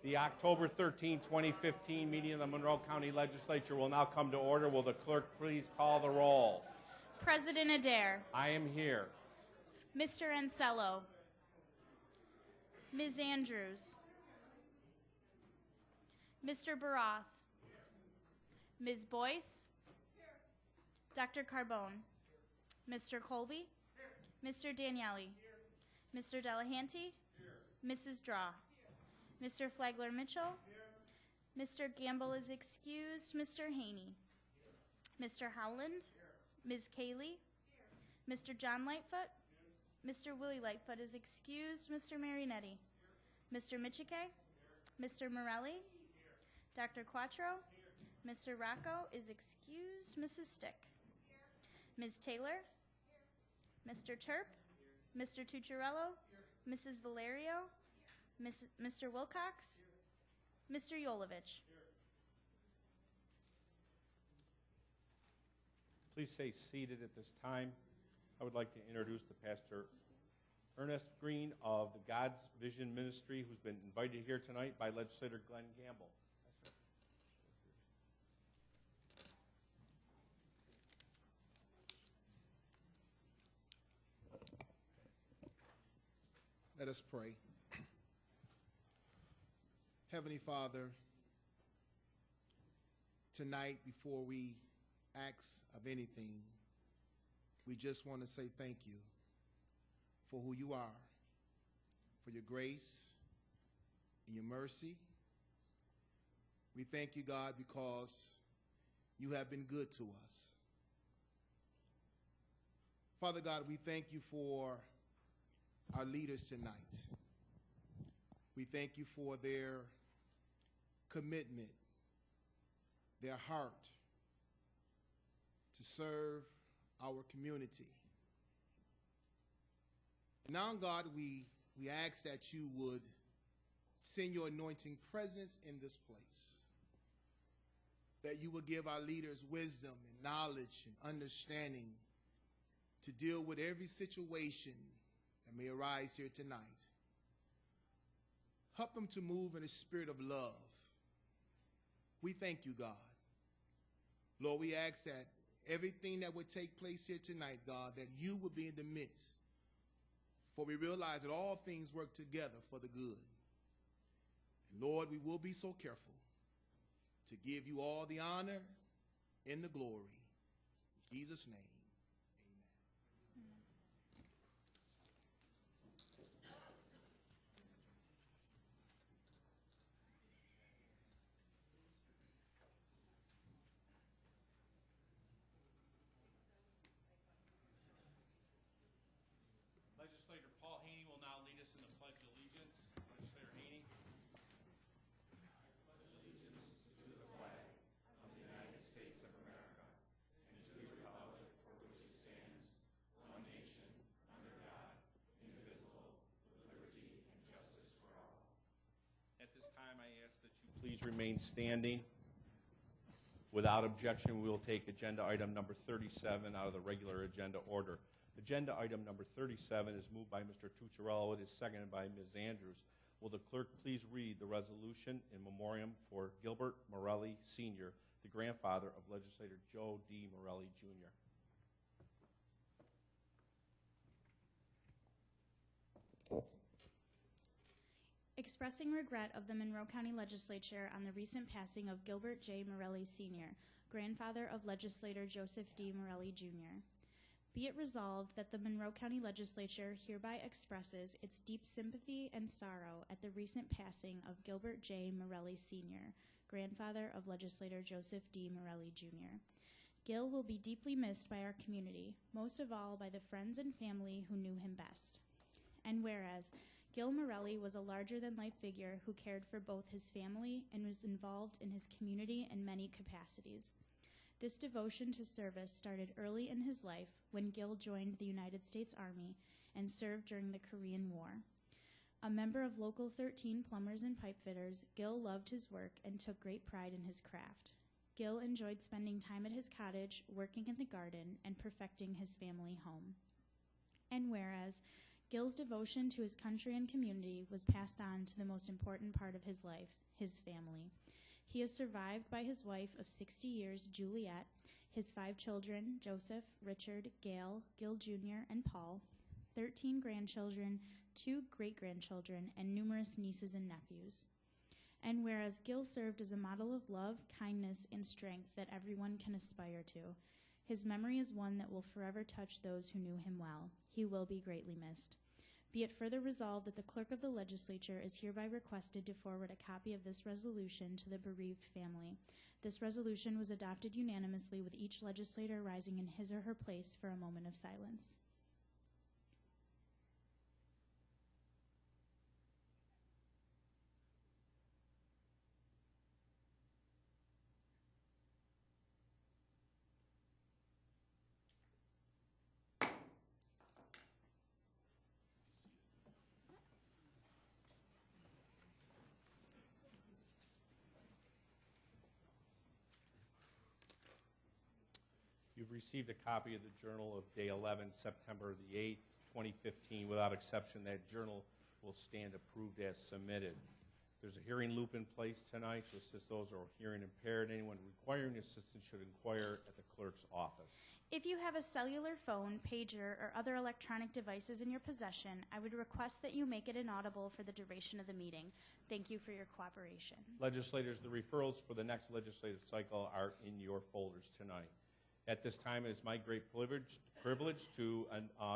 The October 13, 2015 meeting of the Monroe County Legislature will now come to order. Will the clerk please call the roll? President Adair. I am here. Mr. Ansello. Ms. Andrews. Mr. Baroth. Ms. Boyce. Dr. Carbone. Mr. Colby. Mr. Daniele. Mr. Delahanty. Mrs. Draw. Mr. Flagler Mitchell. Mr. Gamble is excused. Mr. Haney. Mr. Howland. Ms. Cayley. Mr. John Lightfoot. Mr. Willie Lightfoot is excused. Mr. Marinetti. Mr. Michike. Mr. Morelli. Dr. Quattro. Mr. Rocco is excused. Mrs. Stick. Ms. Taylor. Mr. Terp. Mr. Tucciarello. Mrs. Valerio. Mr. Wilcox. Mr. Yolovich. Please stay seated at this time. I would like to introduce the Pastor Ernest Green of the God's Vision Ministry, who's been invited here tonight by Legislator Glenn Gamble. Let us pray. Heavenly Father, tonight before we ask of anything, we just want to say thank you for who you are, for your grace and your mercy. We thank you, God, because you have been good to us. Father God, we thank you for our leaders tonight. We thank you for their commitment, their heart to serve our community. And now, God, we ask that you would send your anointing presence in this place, that you would give our leaders wisdom and knowledge and understanding to deal with every situation that may arise here tonight. Help them to move in a spirit of love. We thank you, God. Lord, we ask that everything that would take place here tonight, God, that you would be in the midst. For we realize that all things work together for the good. And Lord, we will be so careful to give you all the honor and the glory. In Jesus' name. Legislator Paul Haney will now lead us in the Pledge of Allegiance. Legislator Haney. Pledge allegiance to the flag of the United States of America and to the republic for which it stands, one nation, under God, indivisible, with liberty and justice for all. At this time, I ask that you please remain standing. Without objection, we will take agenda item number 37 out of the regular agenda order. Agenda item number 37 is moved by Mr. Tucciarello. It is seconded by Ms. Andrews. Will the clerk please read the resolution in memoriam for Gilbert Morelli, Sr., the grandfather of legislator Joe D. Morelli, Jr. Expressing regret of the Monroe County Legislature on the recent passing of Gilbert J. Morelli, Sr., grandfather of legislator Joseph D. Morelli, Jr. Be it resolved that the Monroe County Legislature hereby expresses its deep sympathy and sorrow at the recent passing of Gilbert J. Morelli, Sr., grandfather of legislator Joseph D. Morelli, Jr. Gil will be deeply missed by our community, most of all by the friends and family who knew him best. And whereas Gil Morelli was a larger-than-life figure who cared for both his family and was involved in his community in many capacities. This devotion to service started early in his life when Gil joined the United States Army and served during the Korean War. A member of Local 13 Plumbers and Pipefitters, Gil loved his work and took great pride in his craft. Gil enjoyed spending time at his cottage, working in the garden, and perfecting his family home. And whereas Gil's devotion to his country and community was passed on to the most important part of his life, his family. He is survived by his wife of 60 years, Juliet, his 5 children, Joseph, Richard, Gail, Gil Jr., and Paul, 13 grandchildren, 2 great-grandchildren, and numerous nieces and nephews. And whereas Gil served as a model of love, kindness, and strength that everyone can aspire to, his memory is one that will forever touch those who knew him well. He will be greatly missed. Be it further resolved that the clerk of the legislature is hereby requested to forward a copy of this resolution to the bereaved family. This resolution was adopted unanimously, with each legislator rising in his or her place for a moment of silence. You've received a copy of the Journal of Day 11, September the 8th, 2015. Without exception, that journal will stand approved as submitted. There's a hearing loop in place tonight to assist those who are hearing impaired. Anyone requiring assistance should inquire at the clerk's office. If you have a cellular phone, pager, or other electronic devices in your possession, I would request that you make it inaudible for the duration of the meeting. Thank you for your cooperation. Legislators, the referrals for the next legislative cycle are in your folders tonight. At this time, it is my great privilege to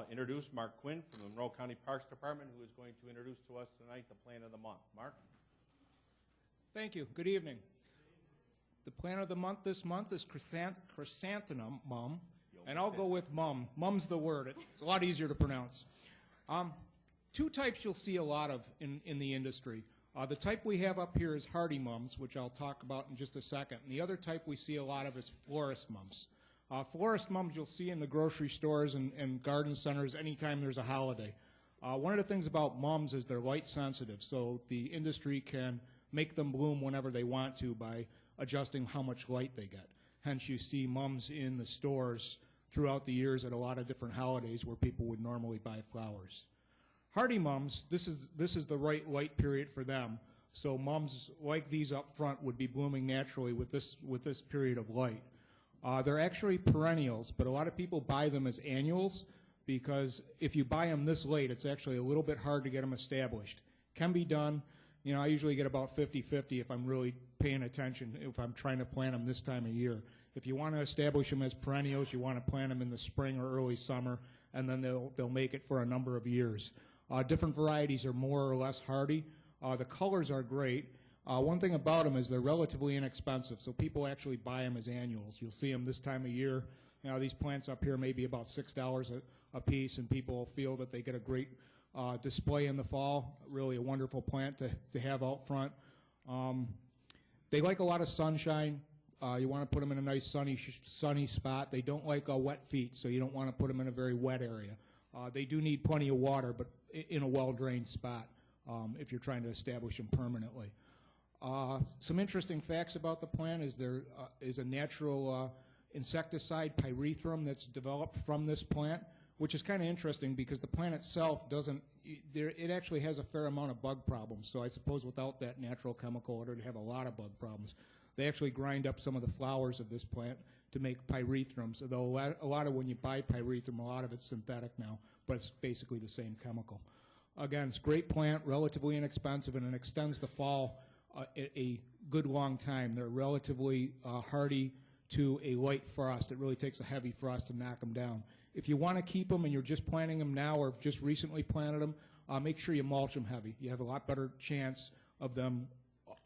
introduce Mark Quinn from the Monroe County Parks Department, who is going to introduce to us tonight the plan of the month. Mark? Thank you. Good evening. The plan of the month this month is chrysanthemum, and I'll go with mum. Mum's the word. It's a lot easier to pronounce. 2 types you'll see a lot of in the industry. The type we have up here is hardy mums, which I'll talk about in just a second. And the other type we see a lot of is florist mums. Florist mums you'll see in the grocery stores and garden centers anytime there's a holiday. One of the things about mums is they're light sensitive, so the industry can make them bloom whenever they want to by adjusting how much light they get. Hence, you see mums in the stores throughout the years at a lot of different holidays where people would normally buy flowers. Hardy mums, this is the right light period for them. So mums like these up front would be blooming naturally with this period of light. They're actually perennials, but a lot of people buy them as annuals because if you buy them this late, it's actually a little bit hard to get them established. Can be done. You know, I usually get about 50-50 if I'm really paying attention, if I'm trying to plant them this time of year. If you want to establish them as perennials, you want to plant them in the spring or early summer, and then they'll make it for a number of years. Different varieties are more or less hardy. The colors are great. One thing about them is they're relatively inexpensive, so people actually buy them as annuals. You'll see them this time of year. Now, these plants up here may be about $6 a piece, and people feel that they get a great display in the fall. Really a wonderful plant to have out front. They like a lot of sunshine. You want to put them in a nice sunny spot. They don't like wet feet, so you don't want to put them in a very wet area. They do need plenty of water, but in a well-drained spot if you're trying to establish them permanently. Some interesting facts about the plant is there is a natural insecticide, pyrethrum, that's developed from this plant, which is kind of interesting because the plant itself it actually has a fair amount of bug problems. So I suppose without that natural chemical, it would have a lot of bug problems. They actually grind up some of the flowers of this plant to make pyrethrums, although a lot of when you buy pyrethrum, a lot of it's synthetic now, but it's basically the same chemical. Again, it's a great plant, relatively inexpensive, and it extends the fall a good long time. They're relatively hardy to a light frost. It really takes a heavy frost to knock them down. If you want to keep them and you're just planting them now or have just recently planted them, make sure you mulch them heavy. You have a lot better chance of them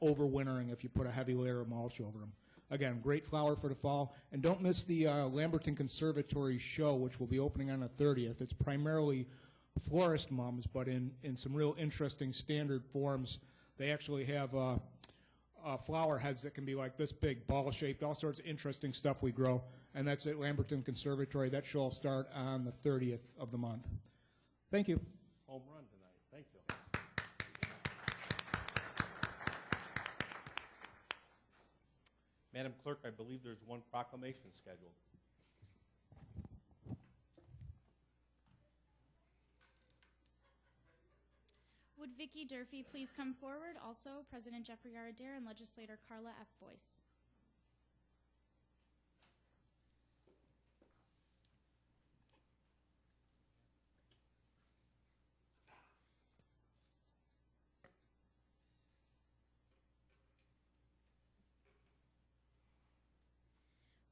overwintering if you put a heavy layer of mulch over them. Again, great flower for the fall. And don't miss the Lamberton Conservatory show, which will be opening on the 30th. It's primarily florist mums, but in some real interesting standard forms. They actually have flower heads that can be like this big, ball-shaped, all sorts of interesting stuff we grow. And that's at Lamberton Conservatory. That show will start on the 30th of the month. Thank you. Home run tonight. Thank you. Madam Clerk, I believe there's one proclamation scheduled. Vicky Durfee please come forward? Also, President Jeffrey R. Adair and Legislator Carla F. Boyce.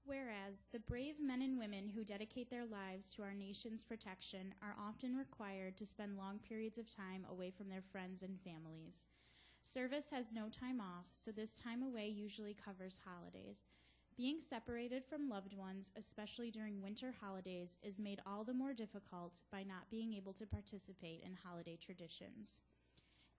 Whereas the brave men and women who dedicate their lives to our nation's protection are often required to spend long periods of time away from their friends and families. Service has no time off, so this time away usually covers holidays. Being separated from loved ones, especially during winter holidays, is made all the more difficult by not being able to participate in holiday traditions.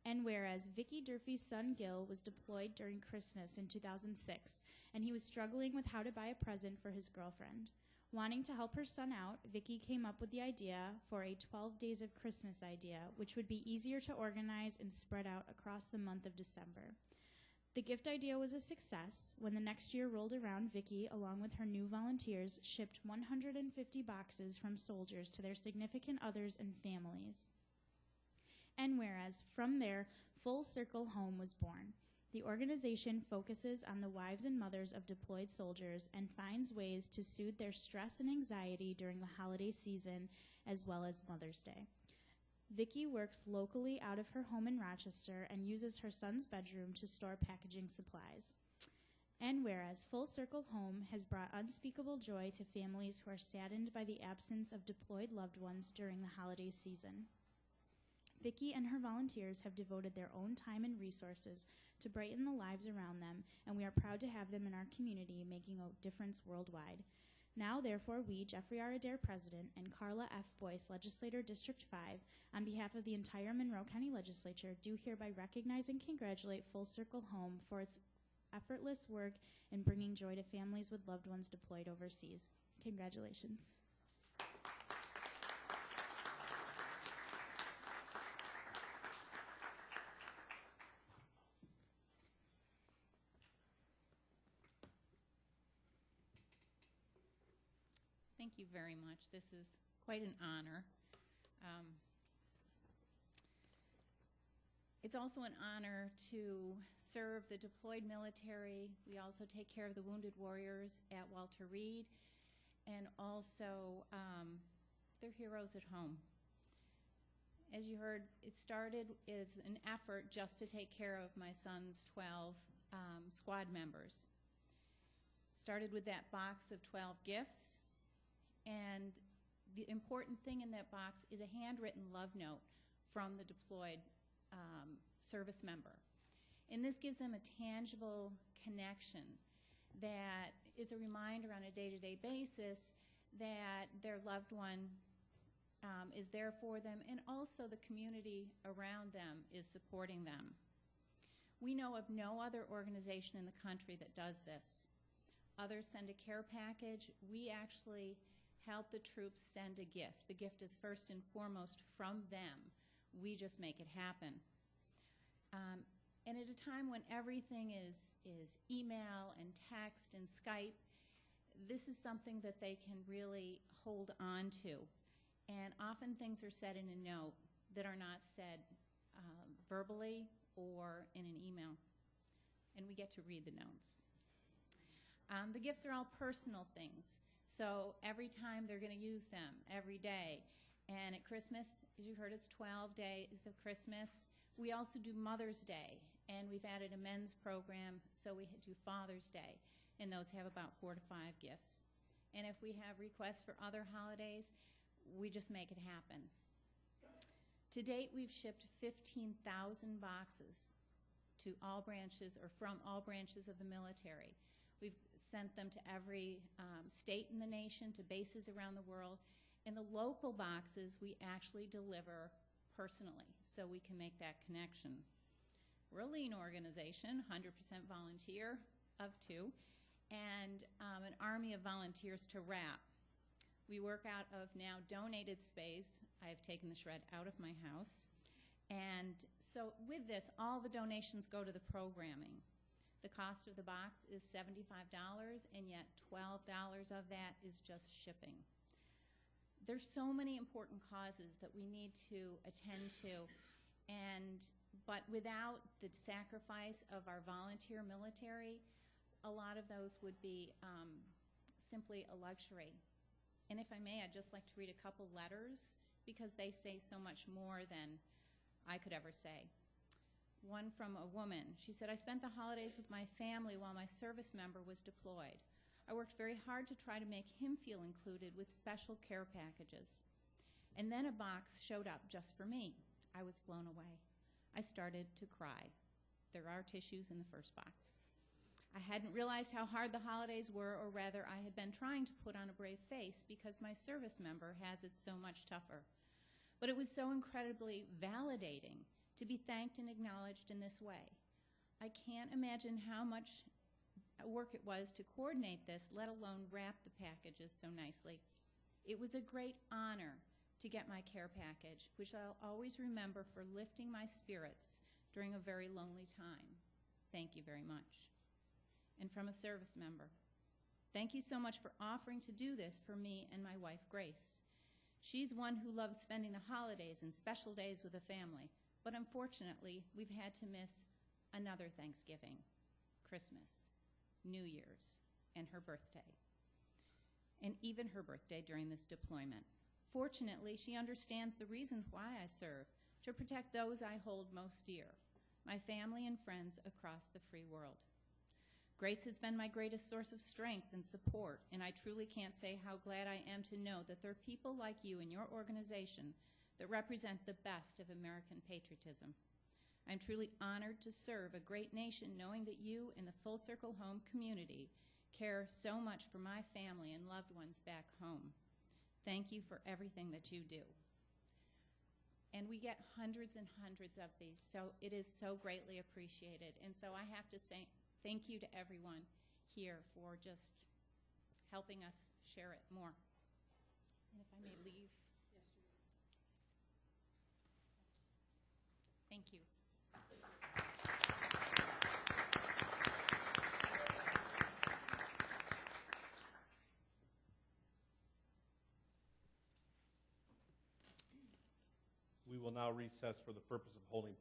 And whereas Vicky Durfee's son Gil was deployed during Christmas in 2006, and he was struggling with how to buy a present for his girlfriend. Wanting to help her son out, Vicky came up with the idea for a 12 Days of Christmas idea, which would be easier to organize and spread out across the month of December. The gift idea was a success. When the next year rolled around, Vicky, along with her new volunteers, shipped 150 boxes from soldiers to their significant others and families. And whereas, from there, Full Circle Home was born. The organization focuses on the wives and mothers of deployed soldiers and finds ways to soothe their stress and anxiety during the holiday season, as well as Mother's Day. Vicky works locally out of her home in Rochester and uses her son's bedroom to store packaging supplies. And whereas Full Circle Home has brought unspeakable joy to families who are saddened by the absence of deployed loved ones during the holiday season. Vicky and her volunteers have devoted their own time and resources to brighten the lives around them, and we are proud to have them in our community, making a difference worldwide. Now, therefore, we, Jeffrey R. Adair, President, and Carla F. Boyce, Legislator, District 5, on behalf of the entire Monroe County Legislature, do hereby recognize and congratulate Full Circle Home for its effortless work in bringing joy to families with loved ones deployed overseas. Congratulations. Thank you very much. This is quite an honor. It's also an honor to serve the deployed military. We also take care of the wounded warriors at Walter Reed, and also they're heroes at home. As you heard, it started as an effort just to take care of my son's 12 squad members. It started with that box of 12 gifts. And the important thing in that box is a handwritten love note from the deployed service member. And this gives them a tangible connection that is a reminder on a day-to-day basis that their loved one is there for them, and also the community around them is supporting them. We know of no other organization in the country that does this. Others send a care package. We actually help the troops send a gift. The gift is first and foremost from them. We just make it happen. And at a time when everything is email and text and Skype, this is something that they can really hold on to. And often things are said in a note that are not said verbally or in an email. And we get to read the notes. The gifts are all personal things. So every time they're going to use them, every day. And at Christmas, as you heard, it's 12 days of Christmas. We also do Mother's Day, and we've added a men's program, so we do Father's Day, and those have about 4 to 5 gifts. And if we have requests for other holidays, we just make it happen. To date, we've shipped 15,000 boxes to all branches or from all branches of the military. We've sent them to every state in the nation, to bases around the world. And the local boxes we actually deliver personally, so we can make that connection. We're a lean organization, 100% volunteer of 2, and an army of volunteers to wrap. We work out of now donated space. I've taken the shred out of my house. And so with this, all the donations go to the programming. The cost of the box is $75, and yet $12 of that is just shipping. There's so many important causes that we need to attend to, and But without the sacrifice of our volunteer military, a lot of those would be simply a luxury. And if I may, I'd just like to read a couple letters because they say so much more than I could ever say. One from a woman. She said, I spent the holidays with my family while my service member was deployed. I worked very hard to try to make him feel included with special care packages. And then a box showed up just for me. I was blown away. I started to cry. There are tissues in the first box. I hadn't realized how hard the holidays were, or rather, I had been trying to put on a brave face because my service member has it so much tougher. But it was so incredibly validating to be thanked and acknowledged in this way. I can't imagine how much work it was to coordinate this, let alone wrap the packages so nicely. It was a great honor to get my care package, which I'll always remember for lifting my spirits during a very lonely time. Thank you very much. And from a service member, thank you so much for offering to do this for me and my wife, Grace. She's one who loves spending the holidays and special days with the family, but unfortunately, we've had to miss another Thanksgiving, Christmas, New Year's, and her birthday, and even her birthday during this deployment. Fortunately, she understands the reason why I serve, to protect those I hold most dear, my family and friends across the free world. Grace has been my greatest source of strength and support, and I truly can't say how glad I am to know that there are people like you in your organization that represent the best of American patriotism. I'm truly honored to serve a great nation knowing that you in the Full Circle Home community care so much for my family and loved ones back home. Thank you for everything that you do. And we get hundreds and hundreds of these, so it is so greatly appreciated. And so I have to say thank you to everyone here for just helping us share it more. And if I may leave. Thank you. We will now recess for the purpose of holding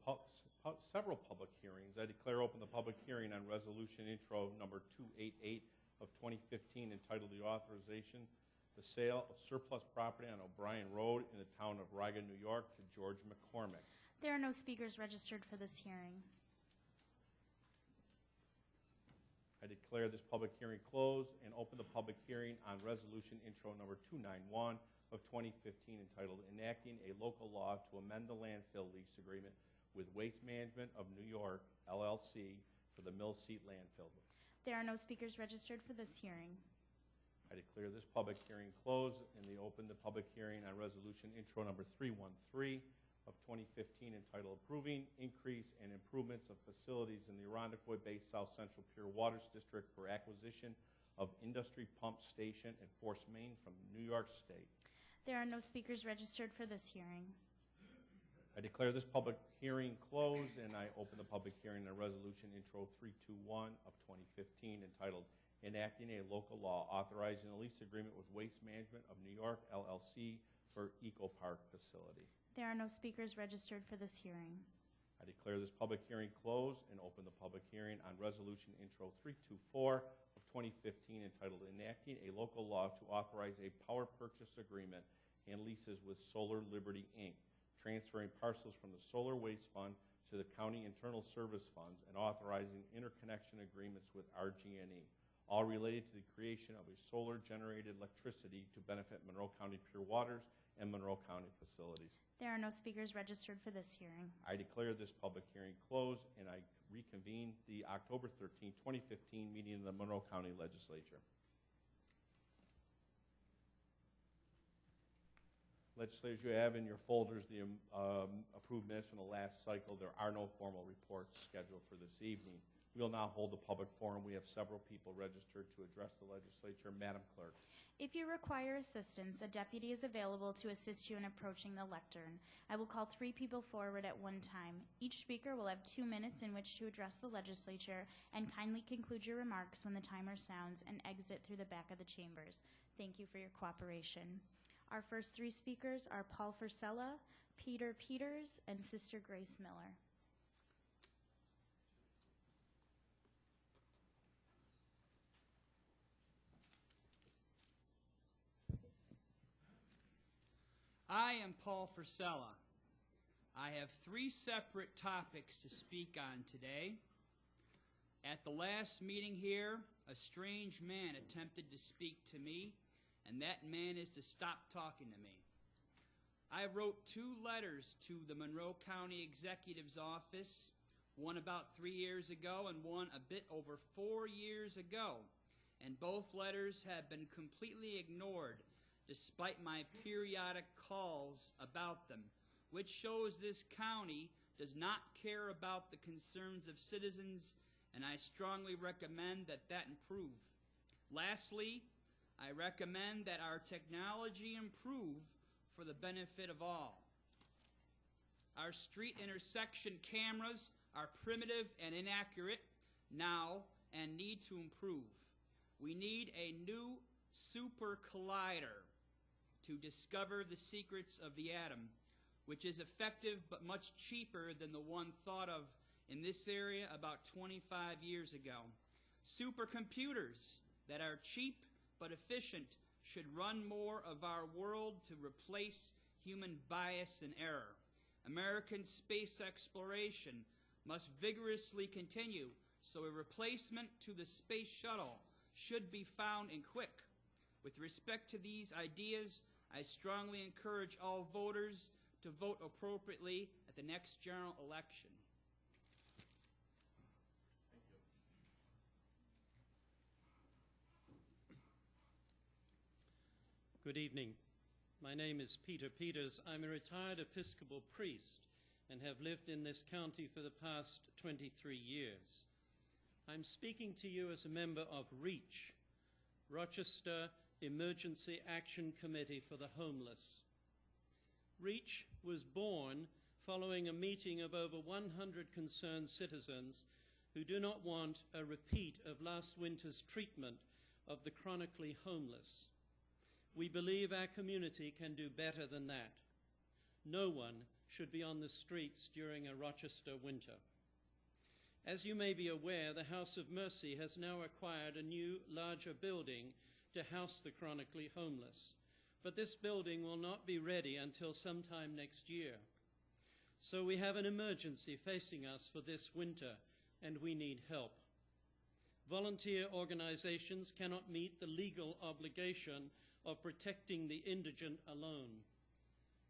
several public hearings. I declare open the public hearing on Resolution Intro number 288 of 2015 entitled The Authorization, the Sale of Surplus Property on O'Brien Road in the town of Riga, New York to George McCormick. There are no speakers registered for this hearing. I declare this public hearing closed and open the public hearing on Resolution Intro number 291 of 2015 entitled Enacting a Local Law to Amend the Landfill Lease Agreement with Waste Management of New York, LLC, for the Mill Seat Landfill. There are no speakers registered for this hearing. I declare this public hearing closed and open the public hearing on Resolution Intro number 313 of 2015 entitled Approving Increase and Improvements of Facilities in the Irondequoit-based South Central Pure Waters District for acquisition of industry pump station and force main from New York State. There are no speakers registered for this hearing. I declare this public hearing closed and I open the public hearing on Resolution Intro 321 of 2015 entitled Enacting a Local Law Authorizing a Lease Agreement with Waste Management of New York, LLC for Eco Park Facility. There are no speakers registered for this hearing. I declare this public hearing closed and open the public hearing on Resolution Intro 324 of 2015 entitled Enacting a Local Law to Authorize a Power Purchase Agreement and Leases with Solar Liberty, Inc., transferring parcels from the Solar Waste Fund to the County Internal Service Funds and authorizing interconnection agreements with RG&E, all related to the creation of a solar-generated electricity to benefit Monroe County Pure Waters and Monroe County facilities. There are no speakers registered for this hearing. I declare this public hearing closed, and I reconvene the October 13, 2015 meeting of the Monroe County Legislature. Legislators, you have in your folders the approved minutes from the last cycle. There are no formal reports scheduled for this evening. We will now hold a public forum. We have several people registered to address the legislature. Madam Clerk. If you require assistance, a deputy is available to assist you in approaching the lectern. I will call 3 people forward at one time. Each speaker will have 2 minutes in which to address the legislature, and kindly conclude your remarks when the timer sounds and exit through the back of the chambers. Thank you for your cooperation. Our first 3 speakers are Paul Furcella, Peter Peters, and Sister Grace Miller. I am Paul Frisella. I have 3 separate topics to speak on today. At the last meeting here, a strange man attempted to speak to me, and that man is to stop talking to me. I wrote 2 letters to the Monroe County Executive's office, one about 3 years ago and one a bit over 4 years ago, and both letters have been completely ignored despite my periodic calls about them, which shows this county does not care about the concerns of citizens, and I strongly recommend that that improve. Lastly, I recommend that our technology improve for the benefit of all. Our street intersection cameras are primitive and inaccurate now and need to improve. We need a new super collider to discover the secrets of the atom, which is effective but much cheaper than the one thought of in this area about 25 years ago. Supercomputers that are cheap but efficient should run more of our world to replace human bias and error. American space exploration must vigorously continue, so a replacement to the space shuttle should be found and quick. With respect to these ideas, I strongly encourage all voters to vote appropriately at the next general election. Good evening. My name is Peter Peters. I'm a retired Episcopal priest and have lived in this county for the past 23 years. I'm speaking to you as a member of REACH, Rochester Emergency Action Committee for the Homeless. REACH was born following a meeting of over 100 concerned citizens who do not want a repeat of last winter's treatment of the chronically homeless. We believe our community can do better than that. No one should be on the streets during a Rochester winter. As you may be aware, the House of Mercy has now acquired a new, larger building to house the chronically homeless. But this building will not be ready until sometime next year. So we have an emergency facing us for this winter, and we need help. Volunteer organizations cannot meet the legal obligation of protecting the indigent alone.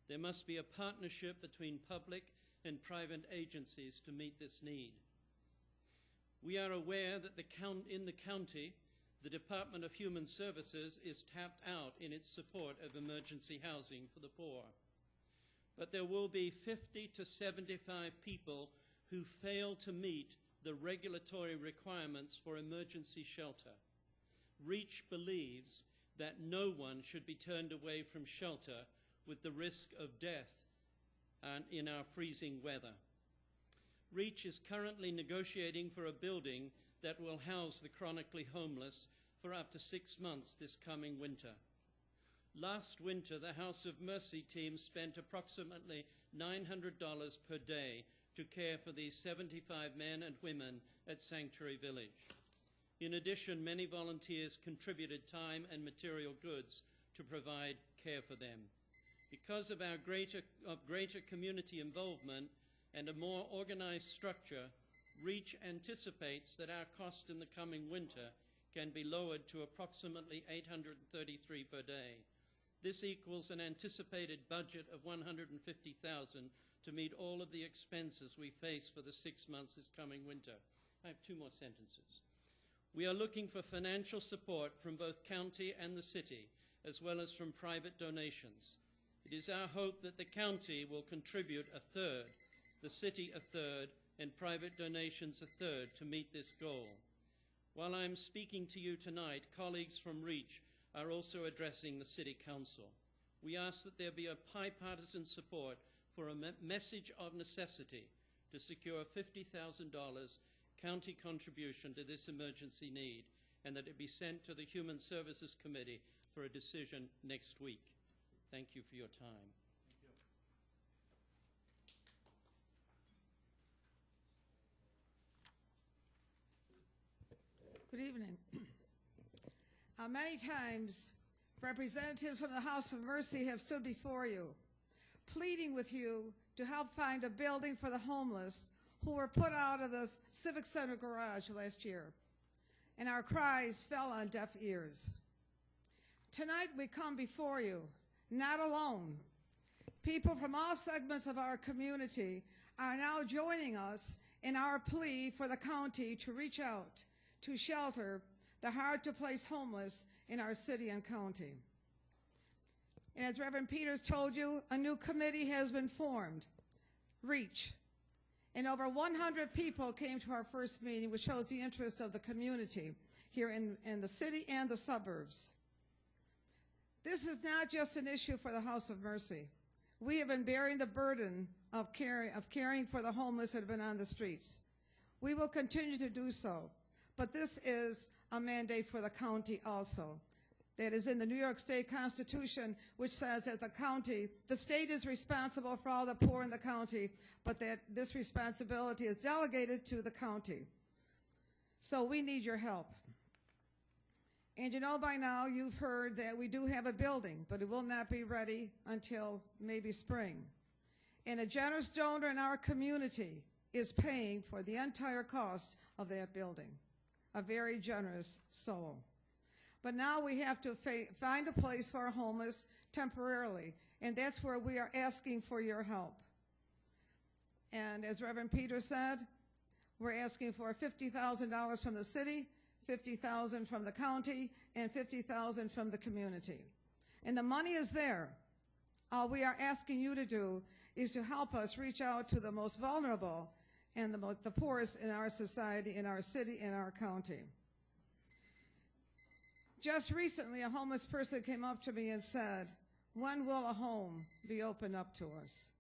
There must be a partnership between public and private agencies to meet this need. We are aware that in the county, the Department of Human Services is tapped out in its support of emergency housing for the poor. But there will be 50 to 75 people who fail to meet the regulatory requirements for emergency shelter. REACH believes that no one should be turned away from shelter with the risk of death in our freezing weather. REACH is currently negotiating for a building that will house the chronically homeless for up to 6 months this coming winter. Last winter, the House of Mercy team spent approximately $900 per day to care for these 75 men and women at Sanctuary Village. In addition, many volunteers contributed time and material goods to provide care for them. Because of our greater community involvement and a more organized structure, REACH anticipates that our cost in the coming winter can be lowered to approximately $833 per day. This equals an anticipated budget of $150,000 to meet all of the expenses we face for the 6 months this coming winter. I have 2 more sentences. We are looking for financial support from both county and the city, as well as from private donations. It is our hope that the county will contribute a third, the city a third, and private donations a third to meet this goal. While I am speaking to you tonight, colleagues from REACH are also addressing the City Council. We ask that there be a bipartisan support for a message of necessity to secure a $50,000 county contribution to this emergency need, and that it be sent to the Human Services Committee for a decision next week. Thank you for your time. Good evening. Many times, representatives from the House of Mercy have stood before you pleading with you to help find a building for the homeless who were put out of the Civic Center garage last year, and our cries fell on deaf ears. Tonight we come before you, not alone. People from all segments of our community are now joining us in our plea for the county to reach out to shelter the hard-to-place homeless in our city and county. And as Reverend Peters told you, a new committee has been formed, REACH. And over 100 people came to our first meeting, which shows the interest of the community here in the city and the suburbs. This is not just an issue for the House of Mercy. We have been bearing the burden of caring for the homeless that have been on the streets. We will continue to do so, but this is a mandate for the county also. That is in the New York State Constitution, which says that the state is responsible for all the poor in the county, but that this responsibility is delegated to the county. So we need your help. And you know by now you've heard that we do have a building, but it will not be ready until maybe spring. And a generous donor in our community is paying for the entire cost of that building. A very generous soul. But now we have to find a place for our homeless temporarily, and that's where we are asking for your help. And as Reverend Peter said, we're asking for $50,000 from the city, $50,000 from the county, and $50,000 from the community. And the money is there. All we are asking you to do is to help us reach out to the most vulnerable and the poorest in our society, in our city, in our county. Just recently, a homeless person came up to me and said, "When will a home be opened up to us?"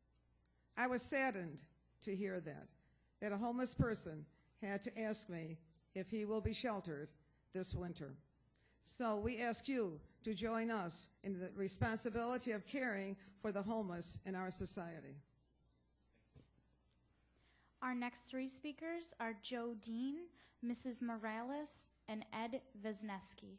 I was saddened to hear that a homeless person had to ask me if he will be sheltered this winter. So we ask you to join us in the responsibility of caring for the homeless in our society. Our next three speakers are Joe Dean, Mrs. Morales, and Ed Wisniewski.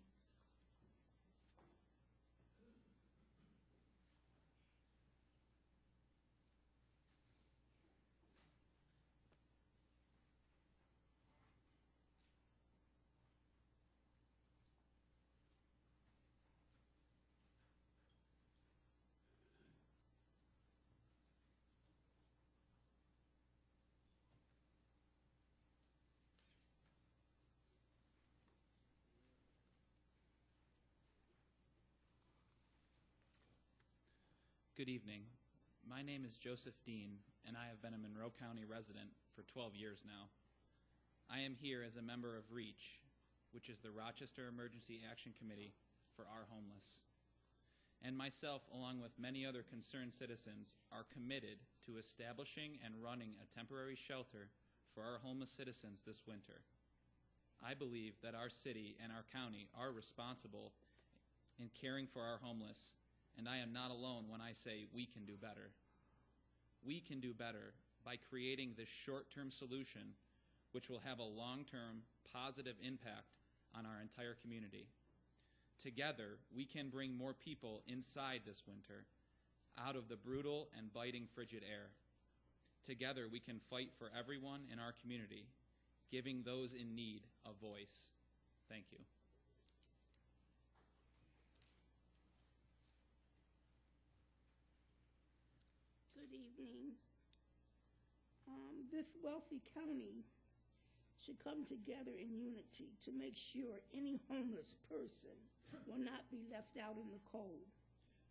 Good evening. My name is Joseph Dean, and I have been a Monroe County resident for 12 years now. I am here as a member of REACH, which is the Rochester Emergency Action Committee for our homeless. And myself, along with many other concerned citizens, are committed to establishing and running a temporary shelter for our homeless citizens this winter. I believe that our city and our county are responsible in caring for our homeless, and I am not alone when I say we can do better. We can do better by creating this short-term solution which will have a long-term positive impact on our entire community. Together, we can bring more people inside this winter, out of the brutal and biting frigid air. Together, we can fight for everyone in our community, giving those in need a voice. Thank you. Good evening. This wealthy county should come together in unity to make sure any homeless person will not be left out in the cold.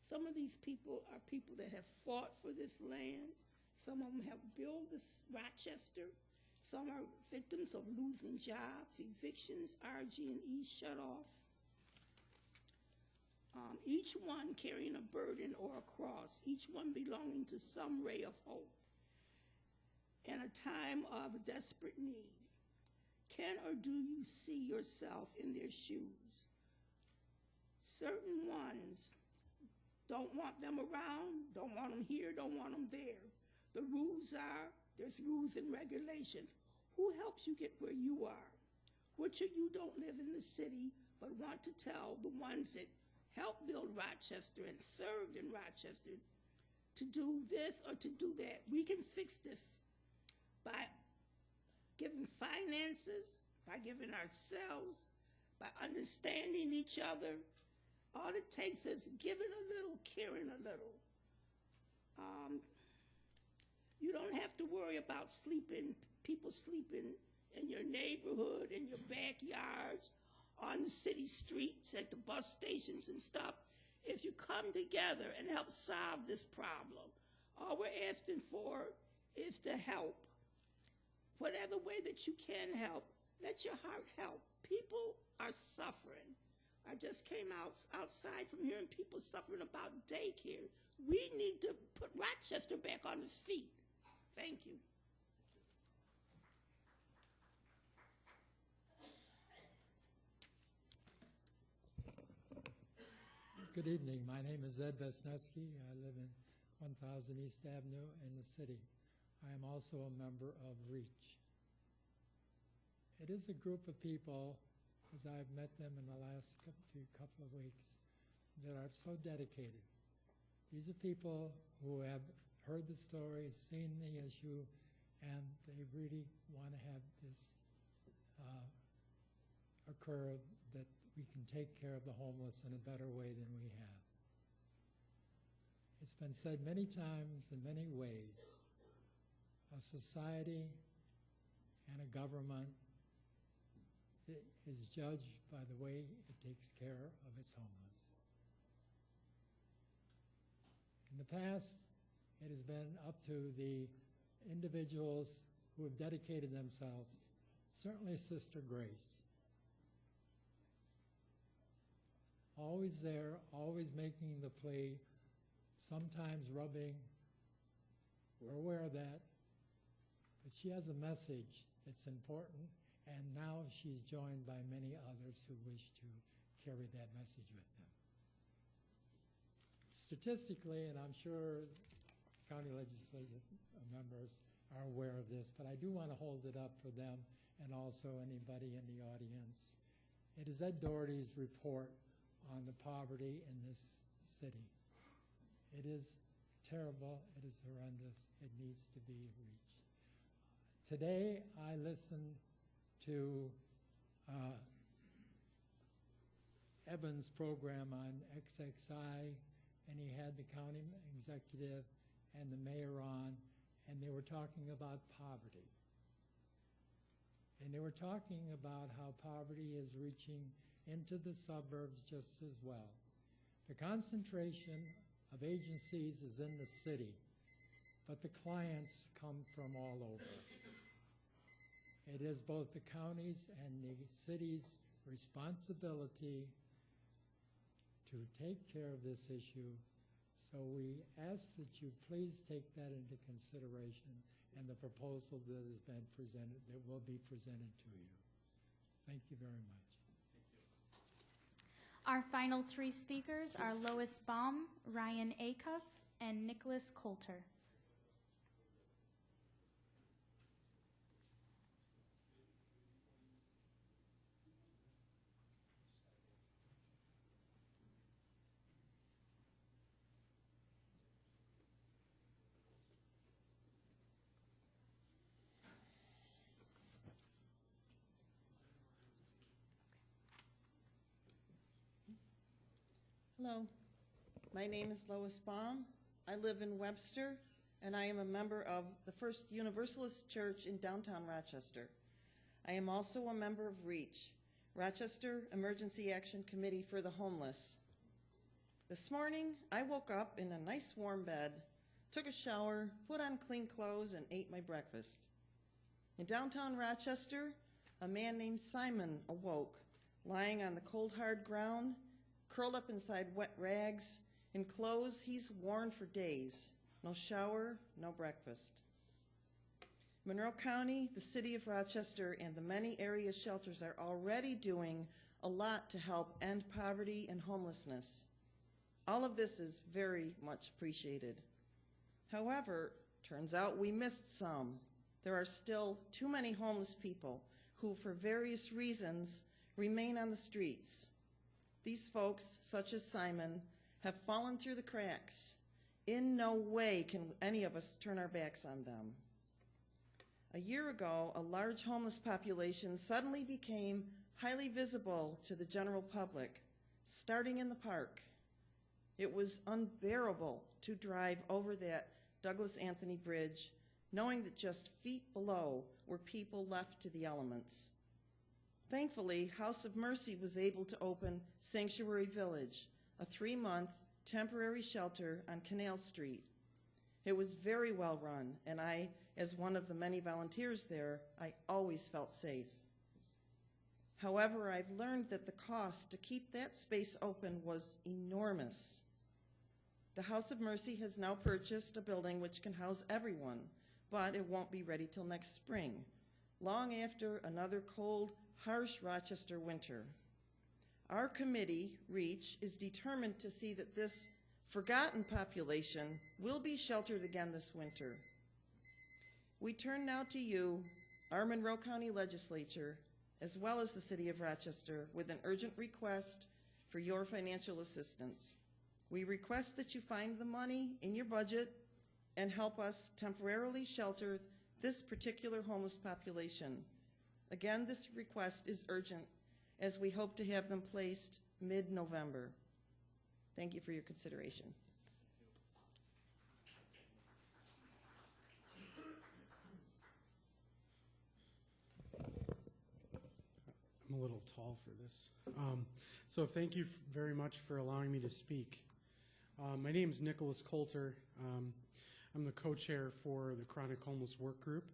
Some of these people are people that have fought for this land. Some of them have built this Rochester. Some are victims of losing jobs, evictions, RG&E shut off. Each one carrying a burden or a cross, each one belonging to some ray of hope in a time of desperate need. Can or do you see yourself in their shoes? Certain ones don't want them around, don't want them here, don't want them there. The rules are, there's rules and regulations. Who helps you get where you are? Which of you don't live in the city but want to tell the ones that helped build Rochester and served in Rochester to do this or to do that. We can fix this by giving finances, by giving ourselves, by understanding each other. All it takes is giving a little, caring a little. You don't have to worry about people sleeping in your neighborhood, in your backyards, on the city streets, at the bus stations and stuff. If you come together and help solve this problem, all we're asking for is to help. Whatever way that you can help, let your heart help. People are suffering. I just came outside from here and people suffering about daycare. We need to put Rochester back on its feet. Thank you. Good evening. My name is Ed Vesneski. I live in 1000 East Avenue in the city. I am also a member of REACH. It is a group of people, as I've met them in the last couple of weeks, that are so dedicated. These are people who have heard the story, seen the issue, and they really want to have this occur, that we can take care of the homeless in a better way than we have. It's been said many times in many ways, a society and a government is judged by the way it takes care of its homeless. In the past, it has been up to the individuals who have dedicated themselves, certainly Sister Grace. Always there, always making the plea, sometimes rubbing. We're aware of that. But she has a message that's important, and now she's joined by many others who wish to carry that message with them. Statistically, and I'm sure county legislature members are aware of this, but I do want to hold it up for them and also anybody in the audience. It is Ed Doherty's report on the poverty in this city. It is terrible, it is horrendous, it needs to be reached. Today, I listened to Evan's program on XXI, and he had the county executive and the mayor on, and they were talking about poverty. And they were talking about how poverty is reaching into the suburbs just as well. The concentration of agencies is in the city, but the clients come from all over. It is both the county's and the city's responsibility to take care of this issue, so we ask that you please take that into consideration and the proposal that has been presented, that will be presented to you. Thank you very much. Our final three speakers are Lois Baum, Ryan Acuff, and Nicholas Coulter. Hello, my name is Lois Baum. I live in Webster, and I am a member of the First Universalist Church in downtown Rochester. I am also a member of REACH, Rochester Emergency Action Committee for the Homeless. This morning, I woke up in a nice warm bed, took a shower, put on clean clothes, and ate my breakfast. In downtown Rochester, a man named Simon awoke, lying on the cold, hard ground, curled up inside wet rags, in clothes he's worn for days. No shower, no breakfast. Monroe County, the city of Rochester, and the many area shelters are already doing a lot to help end poverty and homelessness. All of this is very much appreciated. However, turns out we missed some. There are still too many homeless people who, for various reasons, remain on the streets. These folks, such as Simon, have fallen through the cracks, In no way can any of us turn our backs on them. A year ago, a large homeless population suddenly became highly visible to the general public, starting in the park. It was unbearable to drive over that Douglas Anthony Bridge, knowing that just feet below were people left to the elements. Thankfully, House of Mercy was able to open Sanctuary Village, a 3-month temporary shelter on Canal Street. It was very well run, and I, as one of the many volunteers there, I always felt safe. However, I've learned that the cost to keep that space open was enormous. The House of Mercy has now purchased a building which can house everyone, but it won't be ready till next spring, long after another cold, harsh Rochester winter. Our committee, REACH, is determined to see that this forgotten population will be sheltered again this winter. We turn now to you, our Monroe County Legislature, as well as the City of Rochester, with an urgent request for your financial assistance. We request that you find the money in your budget and help us temporarily shelter this particular homeless population. Again, this request is urgent, as we hope to have them placed mid-November. Thank you for your consideration. I'm a little tall for this. So thank you very much for allowing me to speak. My name is Nicholas Coulter. I'm the co-chair for the Chronic Homeless Work Group.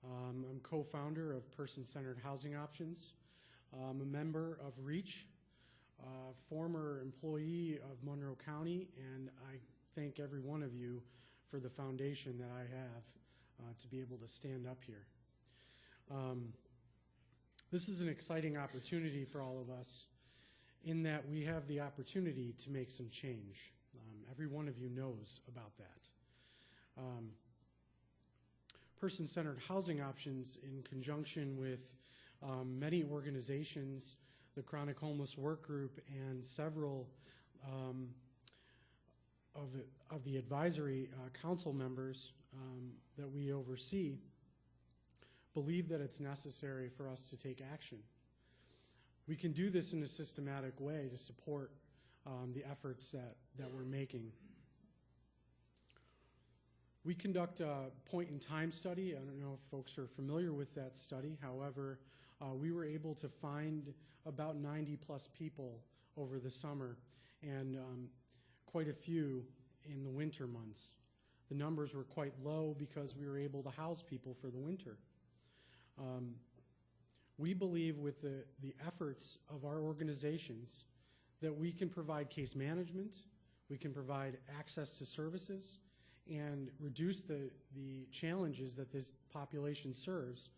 I'm co-founder of Person-Centered Housing Options. I'm a member of REACH, former employee of Monroe County, and I thank every one of you for the foundation that I have to be able to stand up here. This is an exciting opportunity for all of us in that we have the opportunity to make some change. Every one of you knows about that. Person-centered housing options, in conjunction with many organizations, the Chronic Homeless Work Group, and several of the advisory council members that we oversee, believe that it's necessary for us to take action. We can do this in a systematic way to support the efforts that we're making. We conduct a point-in-time study. I don't know if folks are familiar with that study. However, we were able to find about 90-plus people over the summer and quite a few in the winter months. The numbers were quite low because we were able to house people for the winter. We believe with the efforts of our organizations that we can provide case management, we can provide access to services, and reduce the challenges that this population serves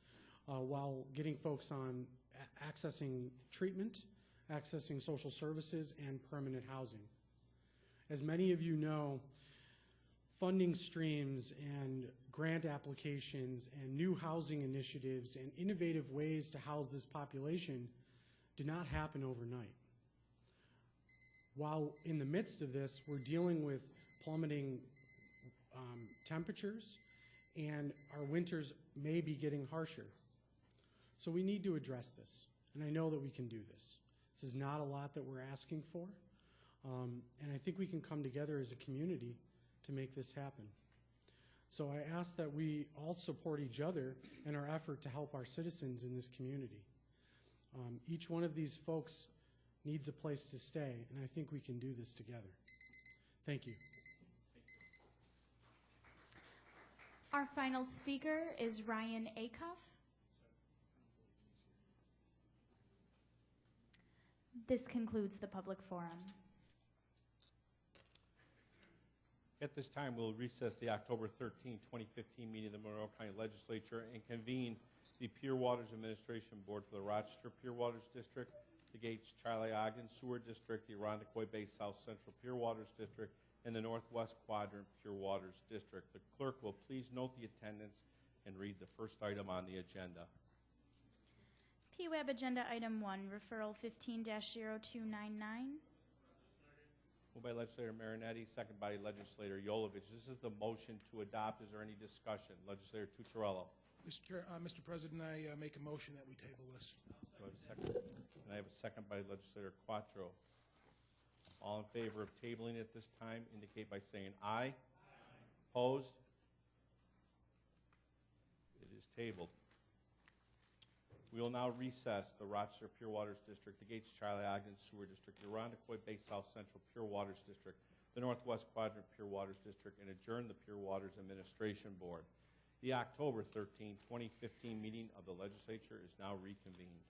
while getting folks on accessing treatment, accessing social services, and permanent housing. As many of you know, funding streams and grant applications and new housing initiatives and innovative ways to house this population do not happen overnight. While in the midst of this, we're dealing with plummeting temperatures, and our winters may be getting harsher. So we need to address this, and I know that we can do this. This is not a lot that we're asking for, and I think we can come together as a community to make this happen. So I ask that we all support each other in our effort to help our citizens in this community. Each one of these folks needs a place to stay, and I think we can do this together. Thank you. Our final speaker is Ryan Acuff. This concludes the public forum. At this time, we'll recess the October 13, 2015 meeting of the Monroe County Legislature and convene the Pure Waters Administration Board for the Rochester Pure Waters District, the Gates Charlie Ogden Sewer District, the Irondequoit Bay South Central Pure Waters District, and the Northwest Quadrant Pure Waters District. The clerk will please note the attendance and read the first item on the agenda. PWAB Agenda Item 1, Referral 15-0299. Moved by legislator Marinetti, second by legislator Yolovich. This is the motion to adopt. Is there any discussion? Legislator Tucciarello. Mr. President, I make a motion that we table this. Do I have a second? And I have a second by legislator Quattro. All in favor of tabling it this time indicate by saying aye. Opposed? It is tabled. We will now recess the Rochester Pure Waters District, the Gates Charlie Ogden Sewer District, the Irondequoit Bay South Central Pure Waters District, the Northwest Quadrant Pure Waters District, and adjourn the Pure Waters Administration Board. The October 13, 2015 meeting of the legislature is now reconvened.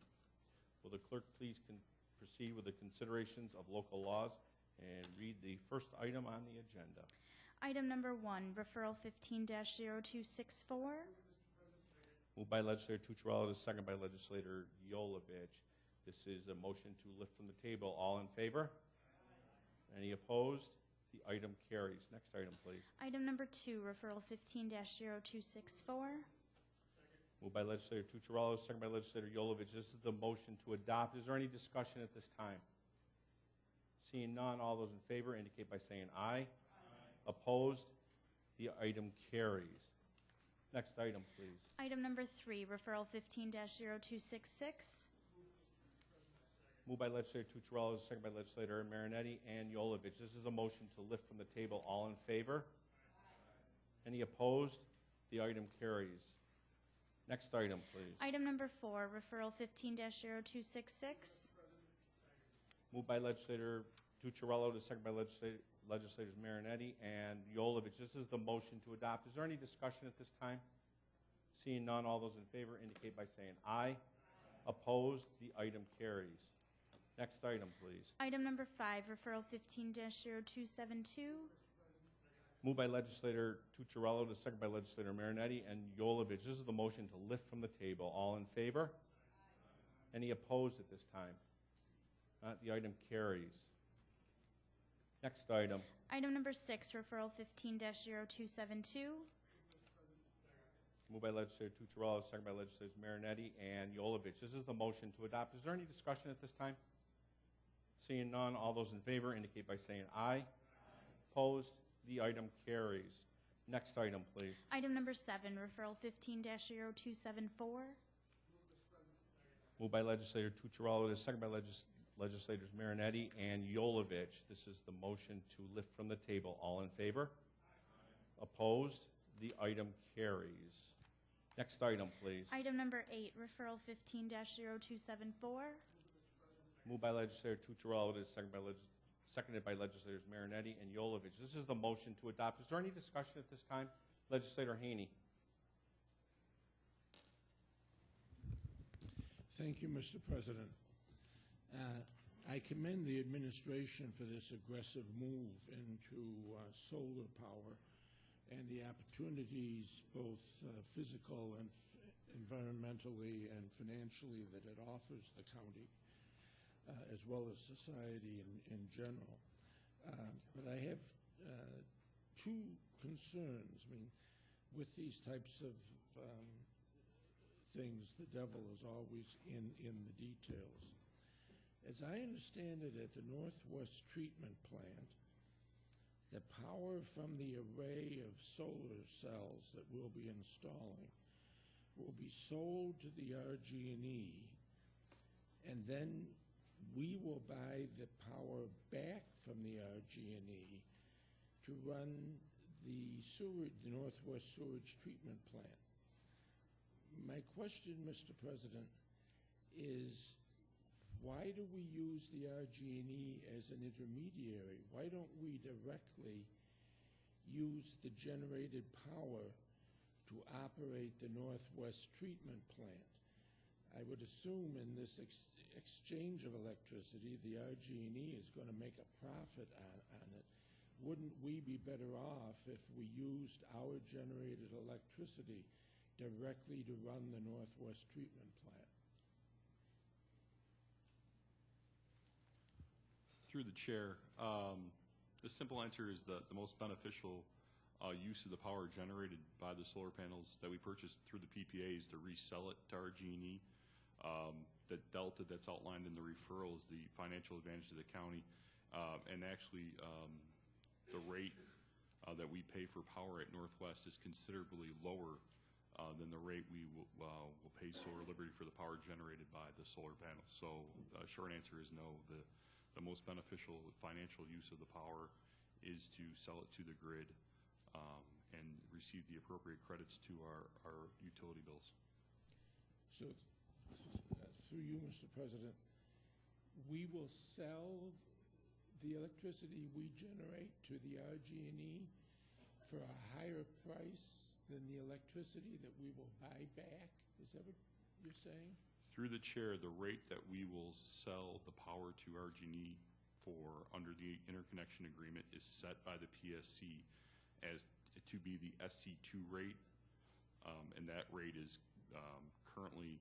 Will the clerk please proceed with the considerations of local laws and read the first item on the agenda? Item number 1, referral 15-0264. Moved by legislator Tucciarello, second by legislator Yolovich. This is a motion to lift from the table. All in favor? Any opposed? The item carries. Next item, please. Item number 2, referral 15-0264. Moved by legislator Tucciarello, second by legislator Yolovich. This is the motion to adopt. Is there any discussion at this time? Seeing none, all those in favor indicate by saying aye. Opposed? The item carries. Next item, please. Item number 3, referral 15-0266. Moved by legislator Tucciarello, second by legislator Marinetti and Yolovich. This is a motion to lift from the table. All in favor? Any opposed? The item carries. Next item, please. Item number 4, referral 15-0266. Moved by legislator Tucciarello, second by legislators Marinetti and Yolovich. This is the motion to adopt. Is there any discussion at this time? Seeing none, all those in favor indicate by saying aye. Opposed? The item carries. Next item, please. Item number 5, referral 15-0272. Moved by legislator Tucciarello, second by legislator Marinetti and Yolovich. This is the motion to lift from the table. All in favor? Any opposed at this time? The item carries. Next item. Item number 6, referral 15-0272. Moved by legislator Tucciarello, second by legislators Marinetti and Yolovich. This is the motion to adopt. Is there any discussion at this time? Seeing none, all those in favor indicate by saying aye. Opposed? The item carries. Next item, please. Item number 7, referral 15-0274. Moved by legislator Tucciarello, second by legislators Marinetti and Yolovich. This is the motion to lift from the table. All in favor? Opposed? The item carries. Next item, please. Item number 8, referral 15-0274. Moved by legislator Tucciarello, seconded by legislators Marinetti and Yolovich. This is the motion to adopt. Is there any discussion at this time? Legislator Haney. Thank you, Mr. President. I commend the administration for this aggressive move into solar power and the opportunities, both physical and environmentally and financially, that it offers the county, as well as society in general. But I have two concerns. I mean, with these types of things, the devil is always in the details. As I understand it, at the Northwest Treatment Plant, the power from the array of solar cells that we'll be installing will be sold to the RG&E, and then we will buy the power back from the RG&E to run the Northwest Sewage Treatment Plant. My question, Mr. President, is why do we use the RG&E as an intermediary? Why don't we directly use the generated power to operate the Northwest Treatment Plant? I would assume in this exchange of electricity, the RG&E is going to make a profit on it. Wouldn't we be better off if we used our generated electricity directly to run the Northwest Treatment Plant? Through the chair, the simple answer is the most beneficial use of the power generated by the solar panels that we purchased through the PPAs to resell it to RG&E. The delta that's outlined in the referral is the financial advantage to the county, And actually, the rate that we pay for power at Northwest is considerably lower than the rate we will pay Solar Liberty for the power generated by the solar panels. So the short answer is no. The most beneficial financial use of the power is to sell it to the grid and receive the appropriate credits to our utility bills. So, through you, Mr. President, we will sell the electricity we generate to the RG&E for a higher price than the electricity that we will buy back? Is that what you're saying? Through the chair, the rate that we will sell the power to RG&E for under the interconnection agreement is set by the PSC as to be the SC2 rate, and that rate is currently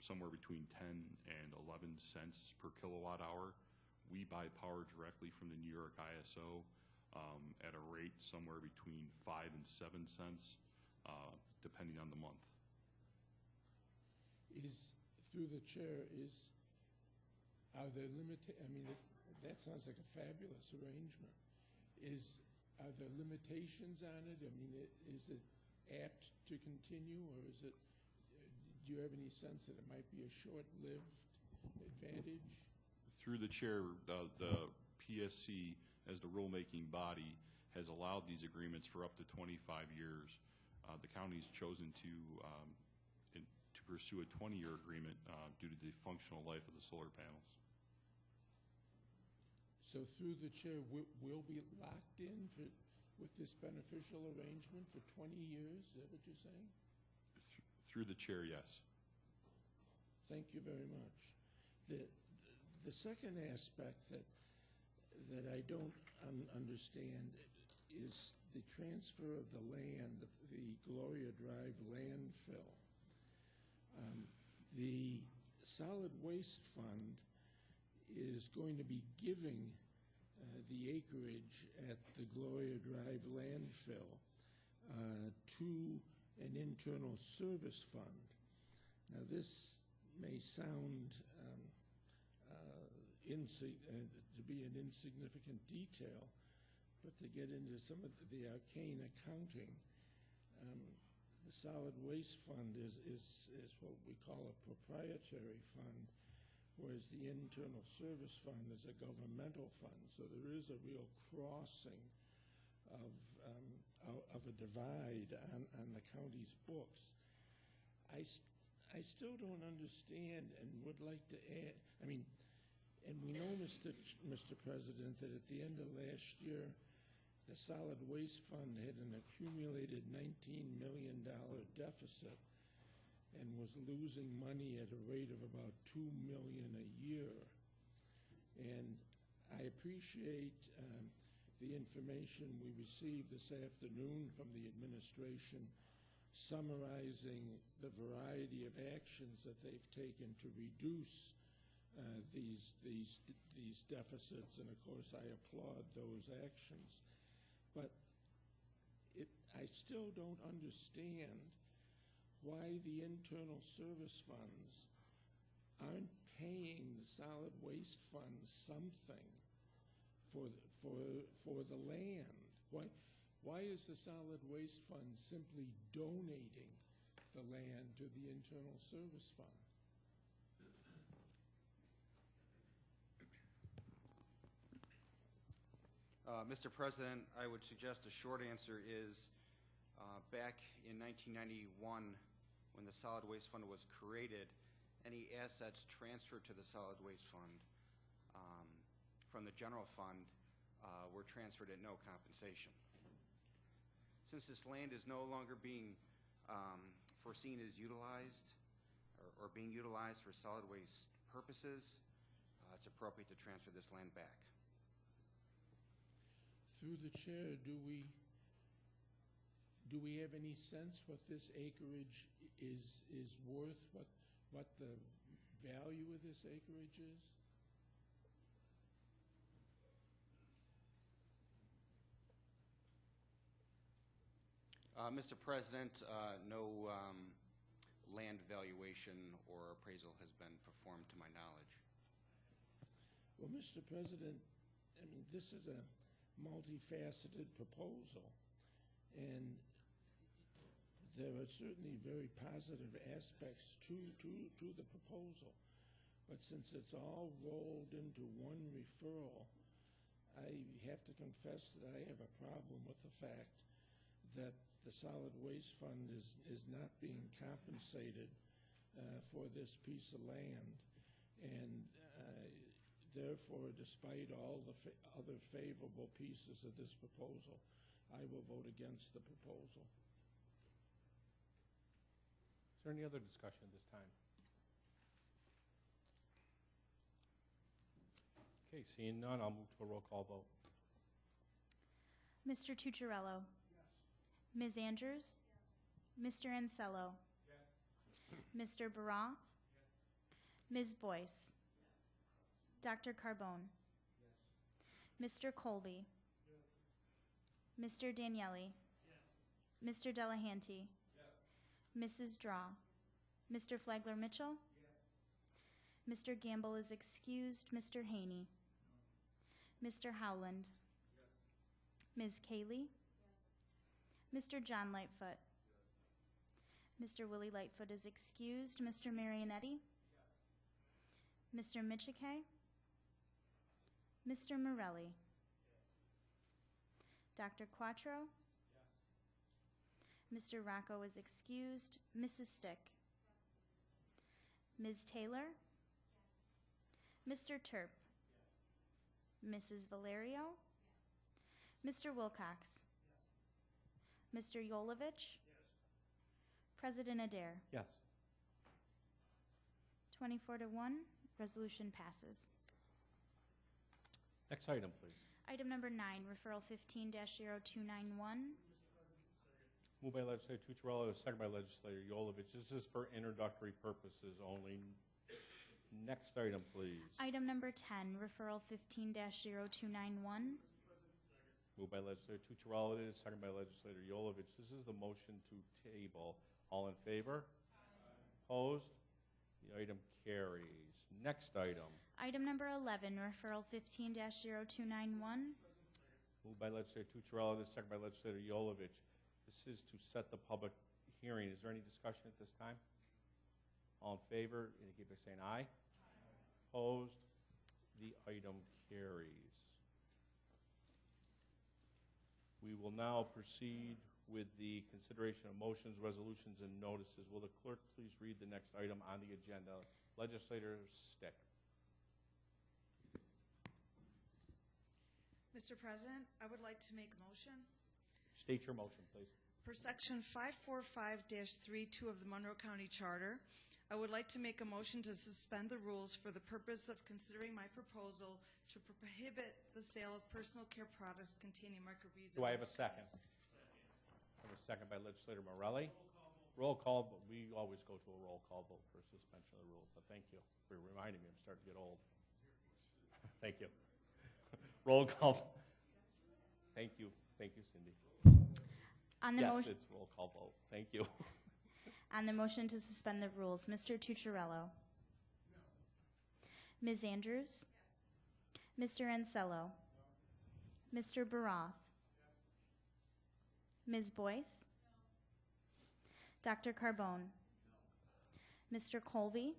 somewhere between 10 and 11 cents per kilowatt hour. We buy power directly from the New York ISO at a rate somewhere between 5 and 7 cents, depending on the month. Through the chair, are there that sounds like a fabulous arrangement. Are there limitations on it? I mean, is it apt to continue, or do you have any sense that it might be a short-lived advantage? Through the chair, the PSC, as the rulemaking body, has allowed these agreements for up to 25 years. The county's chosen to pursue a 20-year agreement due to the functional life of the solar panels. So through the chair, we'll be locked in with this beneficial arrangement for 20 years? Is that what you're saying? Through the chair, yes. Thank you very much. The second aspect that I don't understand is the transfer of the land, the Gloria Drive landfill. The Solid Waste Fund is going to be giving the acreage at the Gloria Drive landfill to an internal service fund. Now, this may sound to be an insignificant detail, but to get into some of the arcane accounting, the Solid Waste Fund is what we call a proprietary fund, whereas the Internal Service Fund is a governmental fund. So there is a real crossing of a divide on the county's books. I still don't understand and would like to add, and we know, Mr. President, that at the end of last year, the Solid Waste Fund had an accumulated $19 million deficit and was losing money at a rate of about $2 million a year. And I appreciate the information we received this afternoon from the administration summarizing the variety of actions that they've taken to reduce these deficits, and of course I applaud those actions. But I still don't understand why the internal service funds aren't paying the Solid Waste Fund something for the land. Why is the Solid Waste Fund simply donating the land to the internal service fund? Mr. President, I would suggest a short answer is back in 1991, when the Solid Waste Fund was created, any assets transferred to the Solid Waste Fund from the general fund were transferred at no compensation. Since this land is no longer being foreseen as utilized or being utilized for solid waste purposes, it's appropriate to transfer this land back. Through the chair, do we have any sense what this acreage is worth, what the value of this acreage is? Mr. President, no land valuation or appraisal has been performed to my knowledge. Well, Mr. President, I mean, this is a multifaceted proposal, and there are certainly very positive aspects to the proposal. But since it's all rolled into one referral, I have to confess that I have a problem with the fact that the solid waste fund is not being compensated for this piece of land. And therefore, despite all the other favorable pieces of this proposal, I will vote against the proposal. Is there any other discussion at this time? Okay, seeing none, I'll move to a roll call vote. Mr. Tucciarello? Ms. Andrews? Mr. Ansello? Mr. Baroth? Ms. Boyce? Dr. Carbone? Mr. Colby? Mr. Daniele? Mr. Delahanty? Mrs. Draw? Mr. Flagler Mitchell? Mr. Gamble is excused. Mr. Haney? Mr. Howland? Ms. Cayley? Mr. John Lightfoot? Mr. Willie Lightfoot is excused. Mr. Marionetti? Mr. Michike? Mr. Morelli? Dr. Quattro? Mr. Rocco is excused. Mrs. Stick? Ms. Taylor? Mr. Terp? Mrs. Valerio? Mr. Wilcox? Mr. Yolovich? President Adair? Yes. 24 to 1, resolution passes. Next item, please. Item number 9, referral 15-0291. Moved by legislator Tucciarello, second by legislator Yolovich. This is for introductory purposes only. Next item, please. Item number 10, referral 15-0291. Moved by legislator Tucciarello, it is second by legislator Yolovich. This is the motion to table. All in favor? Opposed? The item carries. Next item. Item number 11, referral 15-0291. Moved by legislator Tucciarello, it is second by legislator Yolovich. This is to set the public hearing. Is there any discussion at this time? All in favor, indicate by saying aye. Opposed? The item carries. We will now proceed with the consideration of motions, resolutions, and notices. Will the clerk please read the next item on the agenda? Legislator Stick. Mr. President, I would like to make a motion. State your motion, please. Per Section 545-32 of the Monroe County Charter, I would like to make a motion to suspend the rules for the purpose of considering my proposal to prohibit the sale of personal care products containing microbeads. Do I have a second? I have a second by legislator Morelli. Roll call, but we always go to a roll call vote for suspension of the rules, but thank you for reminding me. I'm starting to get old. Thank you. Roll call. Thank you. Thank you, Cindy. On the Yes, motion, it's roll call vote. Thank you. on the motion to suspend the rules, Mr. Tucciarello? Ms. Andrews? Mr. Ansello? Mr. Baroth? Ms. Boyce? Dr. Carbone? Mr. Colby?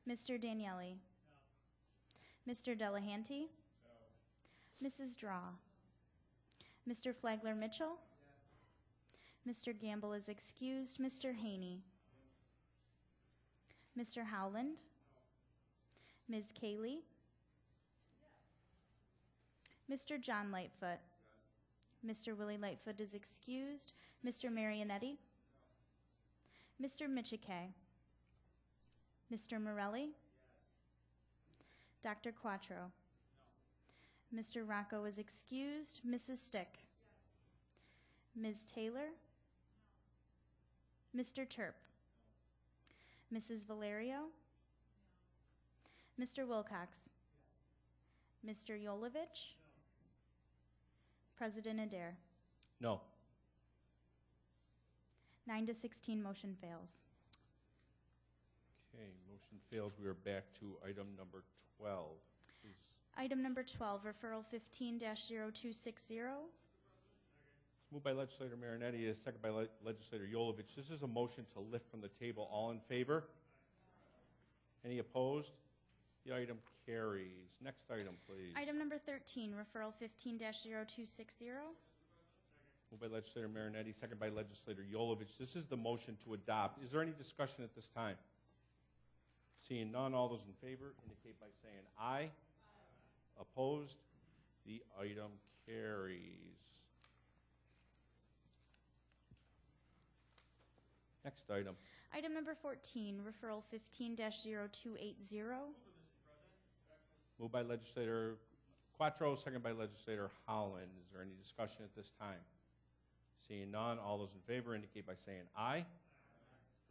Mr. Daniele? Mr. Delahanty? Mrs. Draw? Mr. Flagler Mitchell? Mr. Gamble is excused. Mr. Haney? Mr. Howland? Ms. Cayley? Mr. John Lightfoot? Mr. Willie Lightfoot is excused. Mr. Marionetti? Mr. Michike? Mr. Morelli? Dr. Quattro? Mr. Rocco is excused. Mrs. Stick? Ms. Taylor? Mr. Terp? Mrs. Valerio? Mr. Wilcox? Mr. Yolovich? President Adair? No. 9 to 16, motion fails. Okay, motion fails. We are back to item number 12. Please. Item number 12, referral 15-0260. Moved by legislator Marinetti, second by legislator Yolovich. This is a motion to lift from the table. All in favor? Any opposed? The item carries. Next item, please. Item number 13, referral 15-0260. Moved by legislator Marinetti, second by legislator Yolovich. This is the motion to adopt. Is there any discussion at this time? Seeing none, all those in favor indicate by saying aye. Opposed? The item carries. Next item. Item number 14, referral 15-0280. Moved by legislator Quattro, second by legislator Holland. Is there any discussion at this time? Seeing none, all those in favor indicate by saying aye.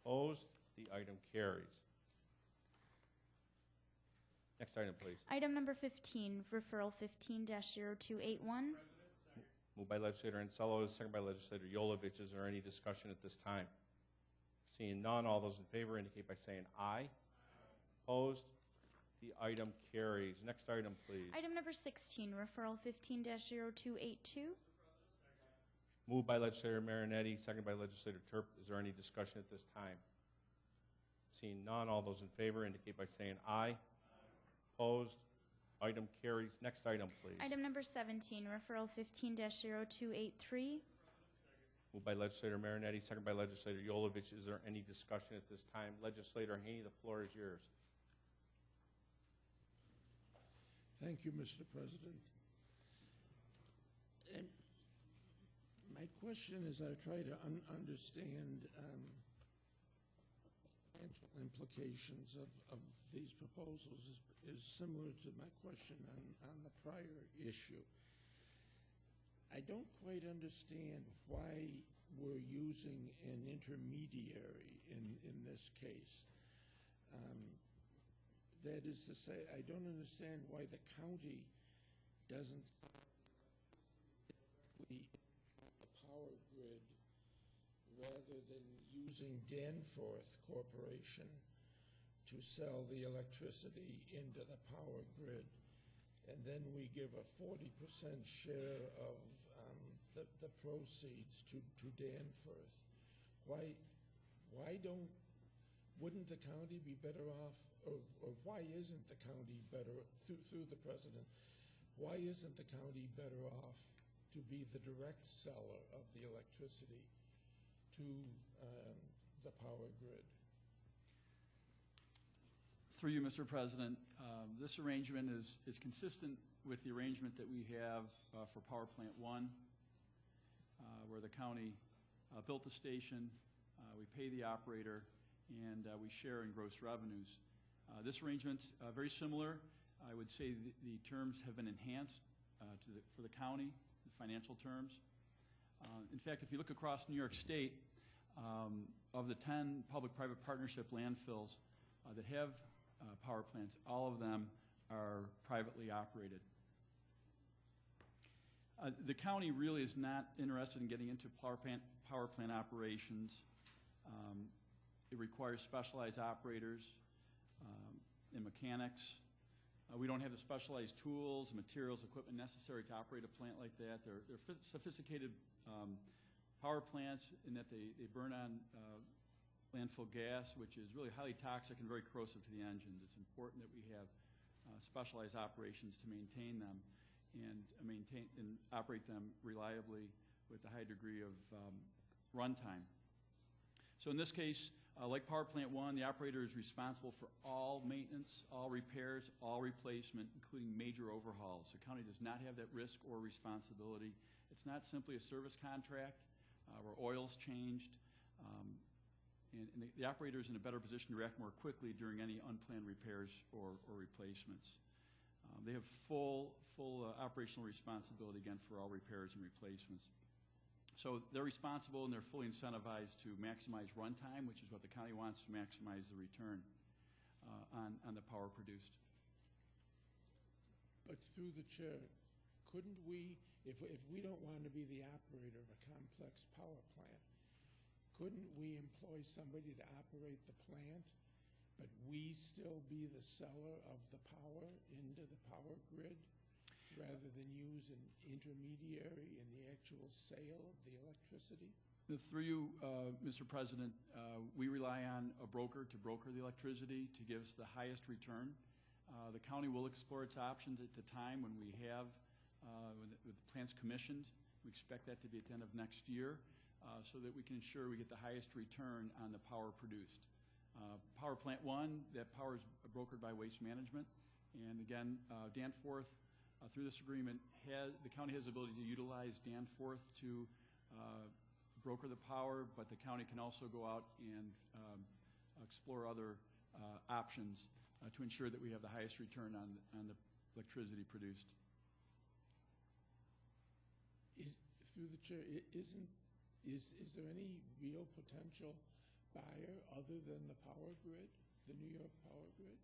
Opposed? The item carries. Next item, please. Item number 15, referral 15-0281. Moved by legislator Ansello, second by legislator Yolovich. Is there any discussion at this time? Seeing none, all those in favor indicate by saying aye. Opposed? The item carries. Next item, please. Item number 16, referral 15-0282. Moved by legislator Marinetti, second by legislator Turp. Is there any discussion at this time? Seeing none, all those in favor indicate by saying aye. Opposed? Item carries. Next item, please. Item number 17, referral 15-0283. Moved by legislator Marinetti, second by legislator Yolovich. Is there any discussion at this time? Legislator Haney, the floor is yours. Thank you, Mr. President. And my question is, I try to understand financial implications of these proposals is similar to my question on the prior issue. I don't quite understand why we're using an intermediary in this case. That is to say, I don't understand why the county doesn't directly the power grid rather than using Danforth Corporation to sell the electricity into the power grid. And then we give a 40% share of the proceeds to Danforth. Wouldn't the county be better off, or why isn't the county better, through the president, why isn't the county better off to be the direct seller of the electricity to the power grid? Through you, Mr. President, this arrangement is consistent with the arrangement that we have for Power Plant 1, where the county built the station, we pay the operator, and we share in gross revenues. This arrangement, very similar. I would say the terms have been enhanced for the county, the financial terms. In fact, if you look across New York State, of the 10 public-private partnership landfills that have power plants, all of them are privately operated. The county really is not interested in getting into power plant operations. It requires specialized operators and mechanics. We don't have the specialized tools, materials, equipment necessary to operate a plant like that. They're sophisticated power plants in that they burn on landfill gas, which is really highly toxic and very corrosive to the engines. It's important that we have specialized operations to maintain them and operate them reliably with a high degree of runtime. So in this case, like Power Plant 1, the operator is responsible for all maintenance, all repairs, all replacement, including major overhauls. The county does not have that risk or responsibility. It's not simply a service contract where oil's changed, and the operator is in a better position to react more quickly during any unplanned repairs or replacements. They have full operational responsibility, again, for all repairs and replacements. So they're responsible and they're fully incentivized to maximize runtime, which is what the county wants, to maximize the return on the power produced. But through the chair, couldn't we, if we don't want to be the operator of a complex power plant, couldn't we employ somebody to operate the plant but we still be the seller of the power into the power grid rather than use an intermediary in the actual sale of the electricity? Through you, Mr. President, we rely on a broker to broker the electricity to give us the highest return. The county will explore its options at the time when we have, with the plants commissioned. We expect that to be at the end of next year, so that we can ensure we get the highest return on the power produced. Power Plant 1, that power is brokered by Waste Management. And again, Danforth, through this agreement, the county has the ability to utilize Danforth to broker the power, but the county can also go out and explore other options to ensure that we have the highest return on the electricity produced. Through the chair, is there any real potential buyer other than the power grid, the New York power grid?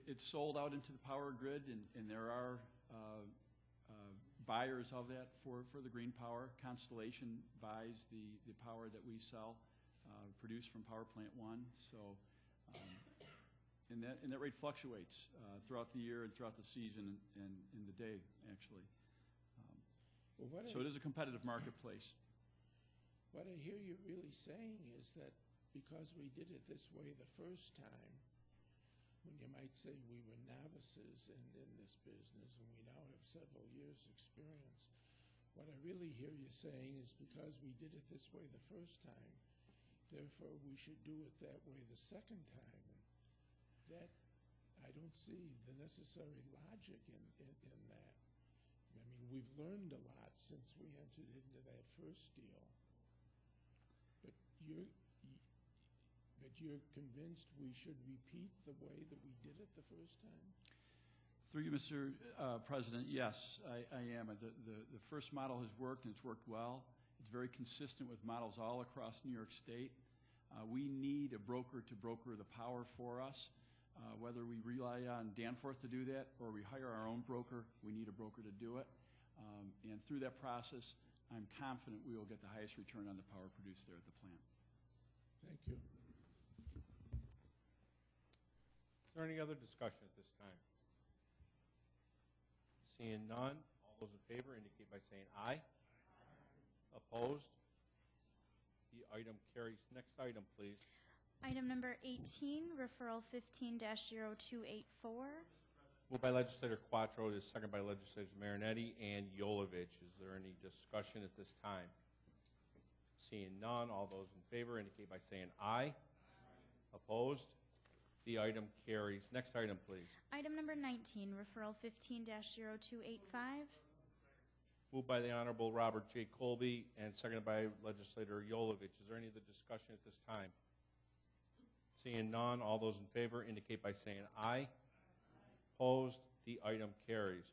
It's sold out into the power grid, and there are buyers of that for the green power. Constellation buys the power that we sell, produced from Power Plant 1. So, and that rate fluctuates throughout the year and throughout the season and in the day, actually. So it is a competitive marketplace. What I hear you really saying is that because we did it this way the first time, when you might say we were novices in this business and we now have several years' experience, what I really hear you saying is because we did it this way the first time, therefore we should do it that way the second time. That, I don't see the necessary logic in that. I mean, we've learned a lot since we entered into that first deal. But you're convinced we should repeat the way that we did it the first time? Through you, Mr. President, yes, I am. The first model has worked, and it's worked well. It's very consistent with models all across New York State. We need a broker to broker the power for us. Whether we rely on Danforth to do that or we hire our own broker, we need a broker to do it. And through that process, I'm confident we will get the highest return on the power produced there at the plant. Thank you. Is there any other discussion at this time? Seeing none, all those in favor indicate by saying aye. Opposed? The item carries. Next item, please. Item number 18, referral 15-0284. Moved by legislator Quattro, it is second by legislators Marinetti and Yolovich. Is there any discussion at this time? Seeing none, all those in favor indicate by saying aye. Opposed? The item carries. Next item, please. Item number 19, referral 15-0285. Moved by the Honorable Robert J. Colby and seconded by legislator Yolovich. Is there any other discussion at this time? Seeing none, all those in favor indicate by saying aye. Opposed? The item carries.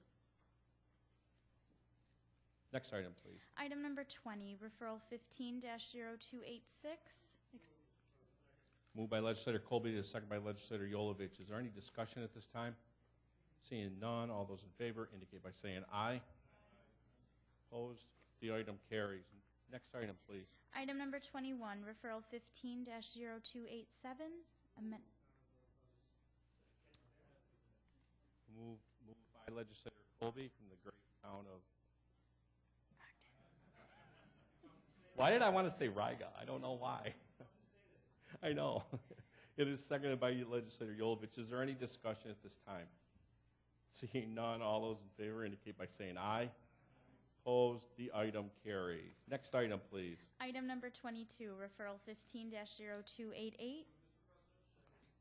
Next item, please. Item number 20, referral 15-0286. Moved by legislator Colby to second by legislator Yolovich. Is there any discussion at this time? Seeing none, all those in favor indicate by saying aye. Opposed? The item carries. Next item, please. Item number 21, referral 15-0287. Moved by legislator Colby from the great town of... Why did I want to say Riga? I don't know why. I know. It is seconded by legislator Yolovich. Is there any discussion at this time? Seeing none, all those in favor indicate by saying aye. Opposed? The item carries. Next item, please. Item number 22, referral 15-0288.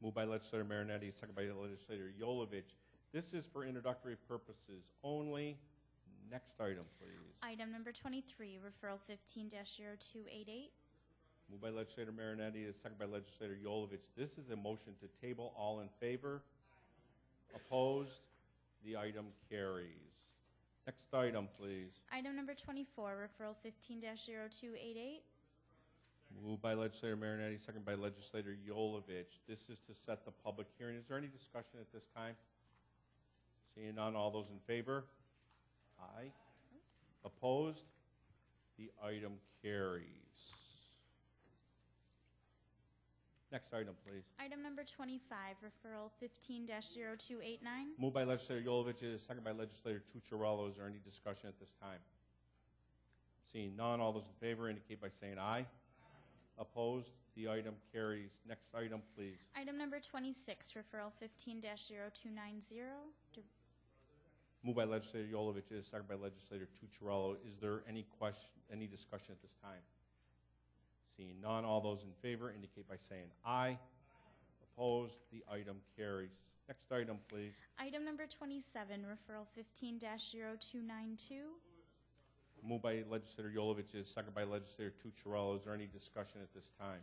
Moved by legislator Marinetti, seconded by legislator Yolovich. This is for introductory purposes only. Next item, please. Item number 23, referral 15-0288. Moved by legislator Marinetti, seconded by legislator Yolovich. This is a motion to table. All in favor? Opposed? The item carries. Next item, please. Item number 24, referral 15-0288. Moved by legislator Marinetti, seconded by legislator Yolovich. This is to set the public hearing. Is there any discussion at this time? Seeing none, all those in favor? Aye. Opposed? The item carries. Next item, please. Item number 25, referral 15-0289. Moved by legislator Yolovich, second by legislator Tucciarello. Is there any discussion at this time? Seeing none, all those in favor indicate by saying aye. Opposed? The item carries. Next item, please. Item number 26, referral 15-0290. Moved by legislator Yolovich, second by legislator Tucciarello. Is there any discussion at this time? Seeing none, all those in favor indicate by saying aye. Opposed? The item carries. Next item, please. Item number 27, referral 15-0292. Moved by legislator Yolovich, second by legislator Tucciarello. Is there any discussion at this time?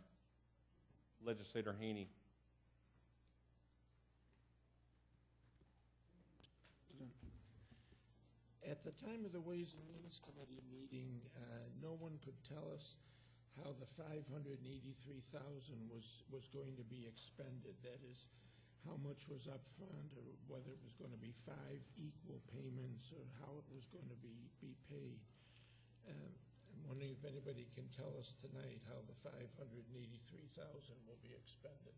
Legislator Haney. At the time of the Ways and Means Committee meeting, no one could tell us how the $583,000 was going to be expended. That is, how much was up front, or whether it was going to be 5 equal payments, or how it was going to be paid. I'm wondering if anybody can tell us tonight how the $583,000 will be expended.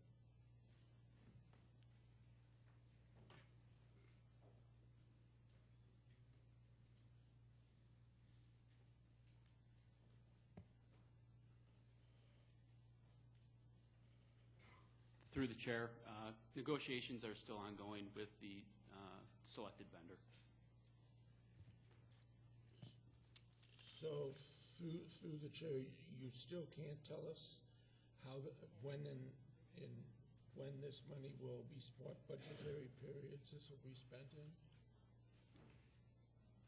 Through the chair, negotiations are still ongoing with the selected vendor. So, through the chair, you still can't tell us how when this money will be, what budgetary periods this will be spent in?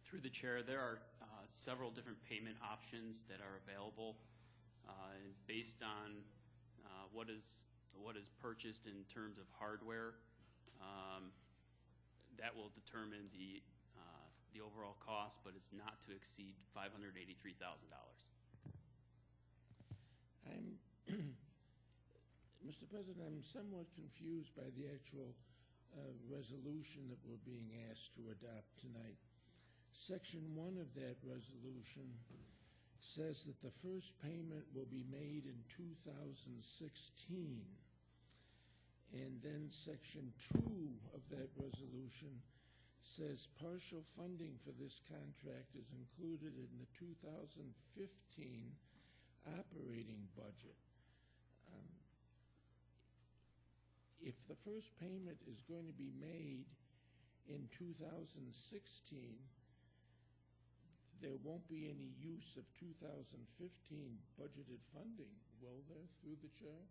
Through the chair, there are several different payment options that are available based on what is purchased in terms of hardware. That will determine the overall cost, but it's not to exceed $583,000. Mr. President, I'm somewhat confused by the actual resolution that we're being asked to adopt tonight. Section 1 of that resolution says that the first payment will be made in 2016. And then Section 2 of that resolution says partial funding for this contract is included in the 2015 operating budget. If the first payment is going to be made in 2016, there won't be any use of 2015 budgeted funding, will there, through the chair?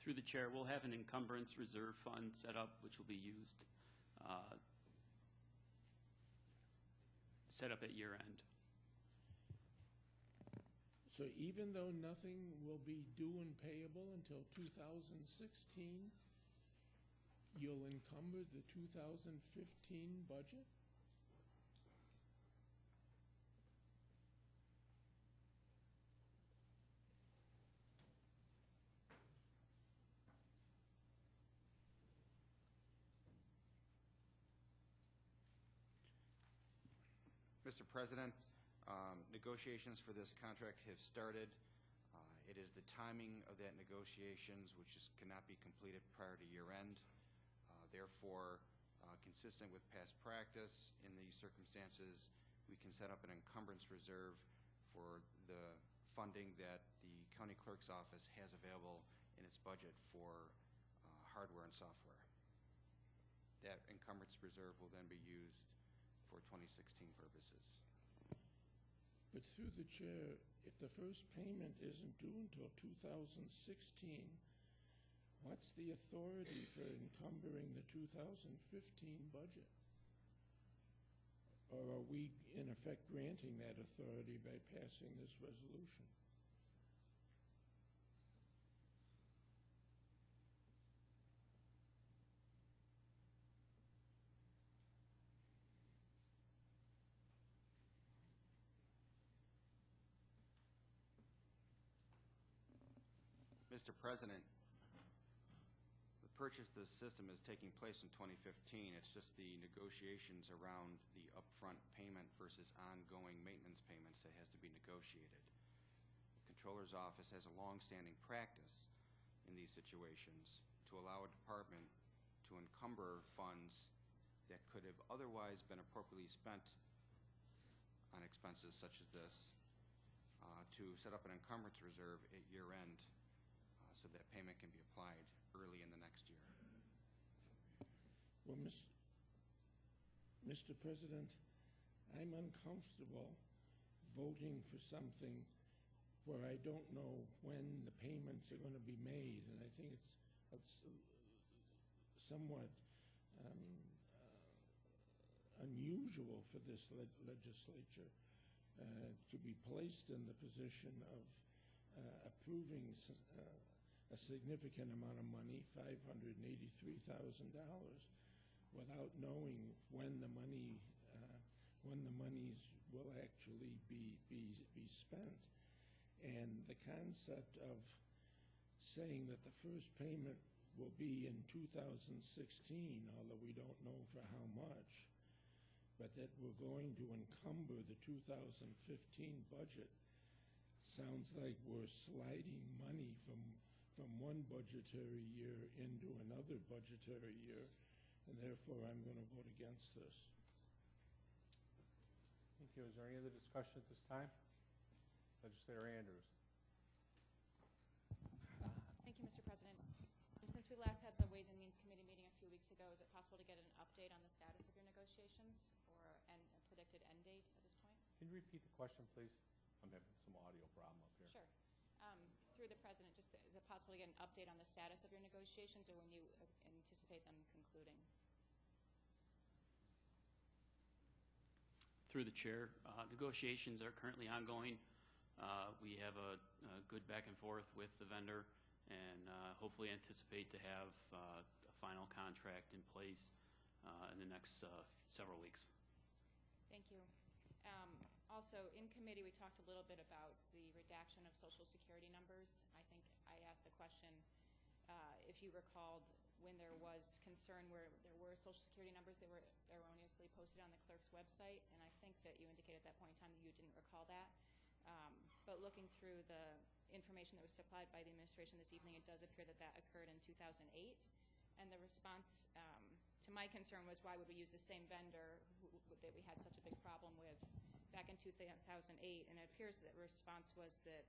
Through the chair, we'll have an encumbrance reserve fund set up, which will be used, set up at year end. So even though nothing will be due and payable until 2016, you'll encumber the 2015 budget? Mr. President, negotiations for this contract have started. It is the timing of that negotiations which cannot be completed prior to year end. Therefore, consistent with past practice, in these circumstances, we can set up an encumbrance reserve for the funding that the county clerk's office has available in its budget for hardware and software. That encumbrance reserve will then be used for 2016 purposes. But through the chair, if the first payment isn't due until 2016, what's the authority for encumbering the 2015 budget? Or are we, in effect, granting that authority by passing this resolution? Mr. President, purchase of this system is taking place in 2015. It's just the negotiations around the upfront payment versus ongoing maintenance payments that has to be negotiated. The Controller's Office has a long-standing practice in these situations to allow a department to encumber funds that could have otherwise been appropriately spent on expenses such as this, to set up an encumbrance reserve at year end so that payment can be applied early in the next year. Well, Mr. President, I'm uncomfortable voting for something where I don't know when the payments are going to be made, and I think it's somewhat unusual for this legislature to be placed in the position of approving a significant amount of money, $583,000, without knowing when the monies will actually be spent. And the concept of saying that the first payment will be in 2016, although we don't know for how much, but that we're going to encumber the 2015 budget, sounds like we're sliding money from one budgetary year into another budgetary year, and therefore I'm going to vote against this. Thank you. Is there any other discussion at this time? Legislator Andrews. Thank you, Mr. President. Since we last had the Ways and Means Committee meeting a few weeks ago, is it possible to get an update on the status of your negotiations or a predicted end date at this point? Can you repeat the question, please? I'm having some audio problem up here. Sure. Through the President, just is it possible to get an update on the status of your negotiations or when you anticipate them concluding? Through the chair, negotiations are currently ongoing. We have a good back and forth with the vendor and hopefully anticipate to have a final contract in place in the next several weeks. Thank you. Also, in committee, we talked a little bit about the redaction of Social Security numbers. I think I asked the question, if you recalled, when there was concern where there were Social Security numbers that were erroneously posted on the clerk's website, and I think that you indicated at that point in time that you didn't recall that. But looking through the information that was supplied by the administration this evening, it does appear that that occurred in 2008. And the response to my concern was, why would we use the same vendor that we had such a big problem with back in 2008? And it appears that the response was that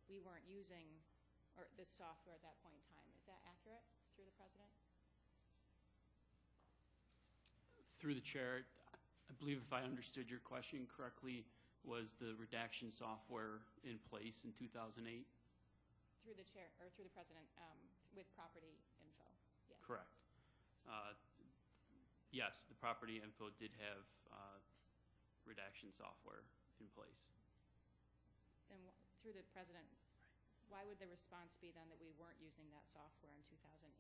we weren't using this software at that point in time. Is that accurate, through the President? Through the chair, I believe if I understood your question correctly, was the redaction software in place in 2008? Through the chair, or through the President, with property info, yes. Correct. Yes, the property info did have redaction software in place. Then through the President, why would the response be then that we weren't using that software in 2008?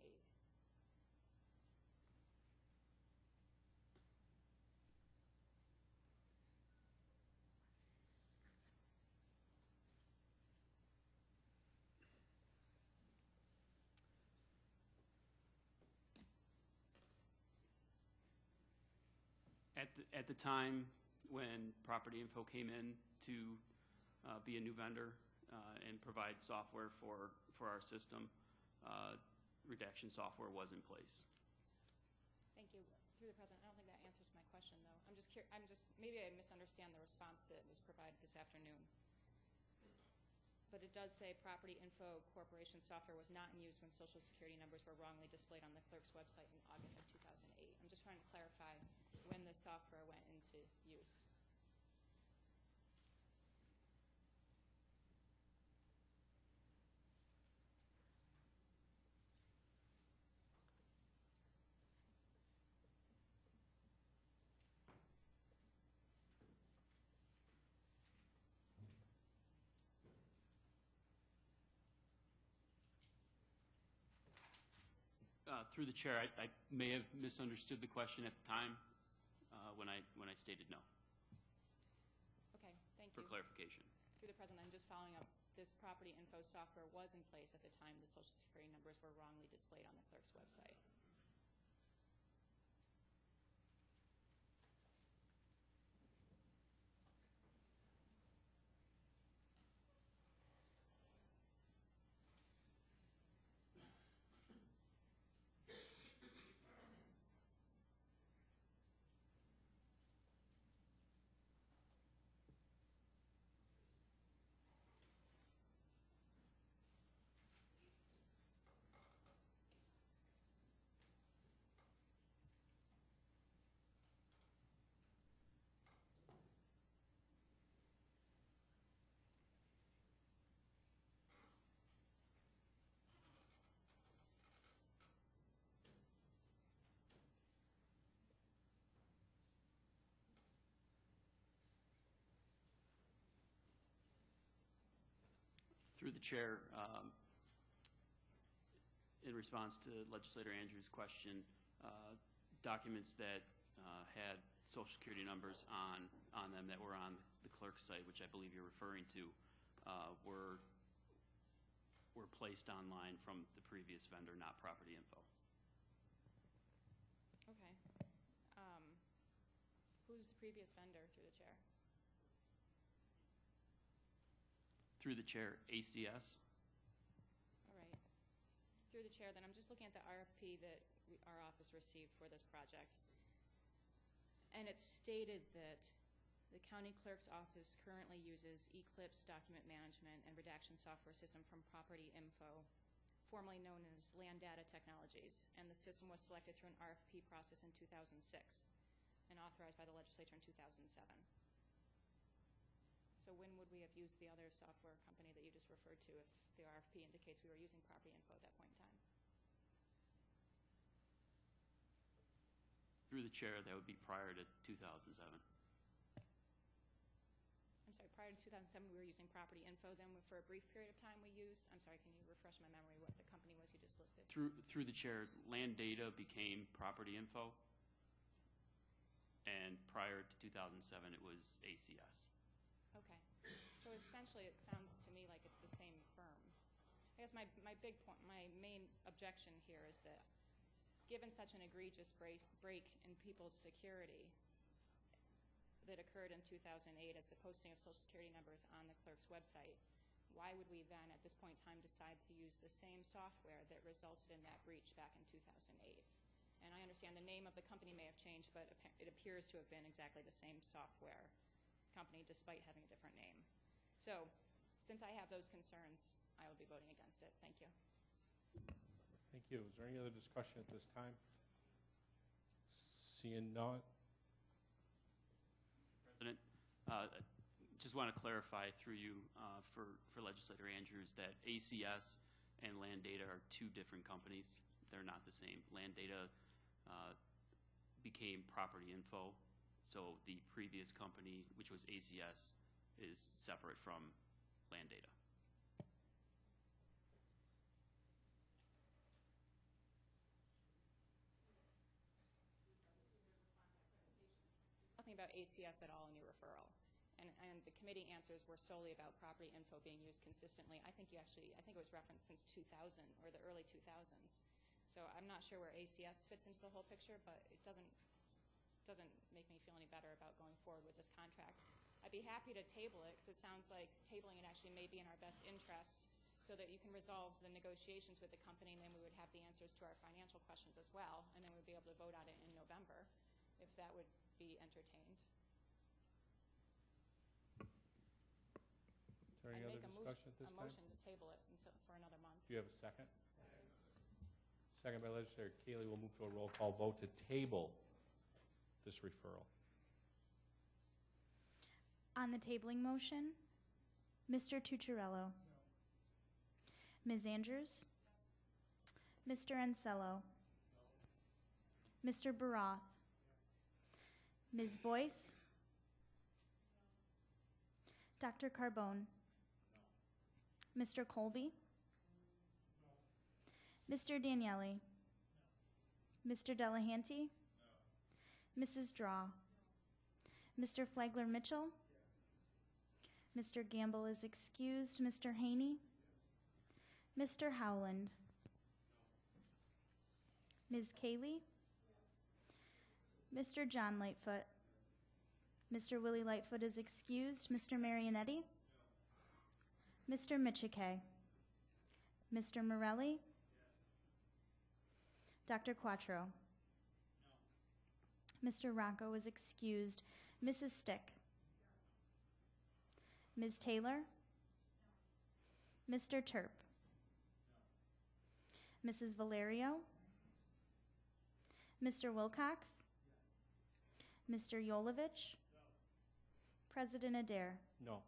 At the time when property info came in to be a new vendor and provide software for our system, redaction software was in place. Thank you. Through the President, I don't think that answers my question, though. Maybe I misunderstand the response that was provided this afternoon. But it does say Property Info Corporation software was not in use when Social Security numbers were wrongly displayed on the clerk's website in August of 2008. I'm just trying to clarify when the software went into use. Through the chair, I may have misunderstood the question at the time when I stated no. Okay, thank For you. clarification. Through the President, I'm just following up this property info software was in place at the time the Social Security numbers were wrongly displayed on the clerk's website. Through the chair, in response to Legislator Andrews' question, documents that had Social Security numbers on them that were on the clerk's site, which I believe you're referring to, were placed online from the previous vendor, not property info. Okay. Who's the previous vendor, through the chair? Through the chair, ACS. All right. Through the chair, then I'm just looking at the RFP that our office received for this project. And it stated that the county clerk's office currently uses Eclipse document management and redaction software system from Property Info, formerly known as Land Data Technologies. And the system was selected through an RFP process in 2006 and authorized by the legislature in 2007. So when would we have used the other software company that you just referred to if the RFP indicates we were using property info at that point in time? Through the chair, that would be prior to 2007. I'm sorry, prior to 2007 we were using property info, then for a brief period of time we used, I'm sorry, can you refresh my memory what the company was you just listed? Through the chair, Land Data became property info, and prior to 2007 it was ACS. Okay, so essentially it sounds to me like it's the same firm. I guess my big point, my main objection here is that given such an egregious break in people's security that occurred in 2008 as the posting of Social Security numbers on the clerk's website, why would we then at this point in time decide to use the same software that resulted in that breach back in 2008? And I understand the name of the company may have changed, but it appears to have been exactly the same software company despite having a different name. So, since I have those concerns, I will be voting against it. Thank you. Thank you. Is there any other discussion at this time? Seeing none. President, just want to clarify through you for Legislator Andrews that ACS and Land Data are two different companies. They're not the same. Land Data became Property Info. So the previous company, which was ACS, is separate from Land Data. Nothing about ACS at all in your referral. And the committee answers were solely about property info being used consistently. I think it was referenced since 2000 or the early 2000s. So I'm not sure where ACS fits into the whole picture, but it doesn't make me feel any better about going forward with this contract. I'd be happy to table it because it sounds like tabling it actually may be in our best interest so that you can resolve the negotiations with the company, and then we would have the answers to our financial questions as well, and then we'd be able to vote on it in November if that would be entertained. Is there any other discussion at this time? A motion to table it for another month. Do you have a second? Second by Legislator Keeley. We'll move to a roll call vote to table this referral. On the tabling motion, Mr. Tucciarello. No. Ms. Andrews? Yes. Mr. Ansello? No. Mr. Baroth? Yes. Ms. Boyce? No. Dr. Carbone? No. Mr. Colby? No. Mr. Daniele? No. Mr. Delahanty? No. Mrs. Draw? No. Mr. Flagler Mitchell? Yes. Mr. Gamble is excused. Mr. Haney? Mr. Howland? Ms. Cayley? Mr. John Lightfoot? Mr. Willie Lightfoot is excused. Mr. Marionetti? Mr. Michike? Mr. Morelli? Dr. Quattro? Mr. Rocco is excused. Mrs. Stick? Ms. Taylor? Mr. Terp? Mrs. Valerio? Mr. Wilcox? Mr. Yolovich? President Adair? No.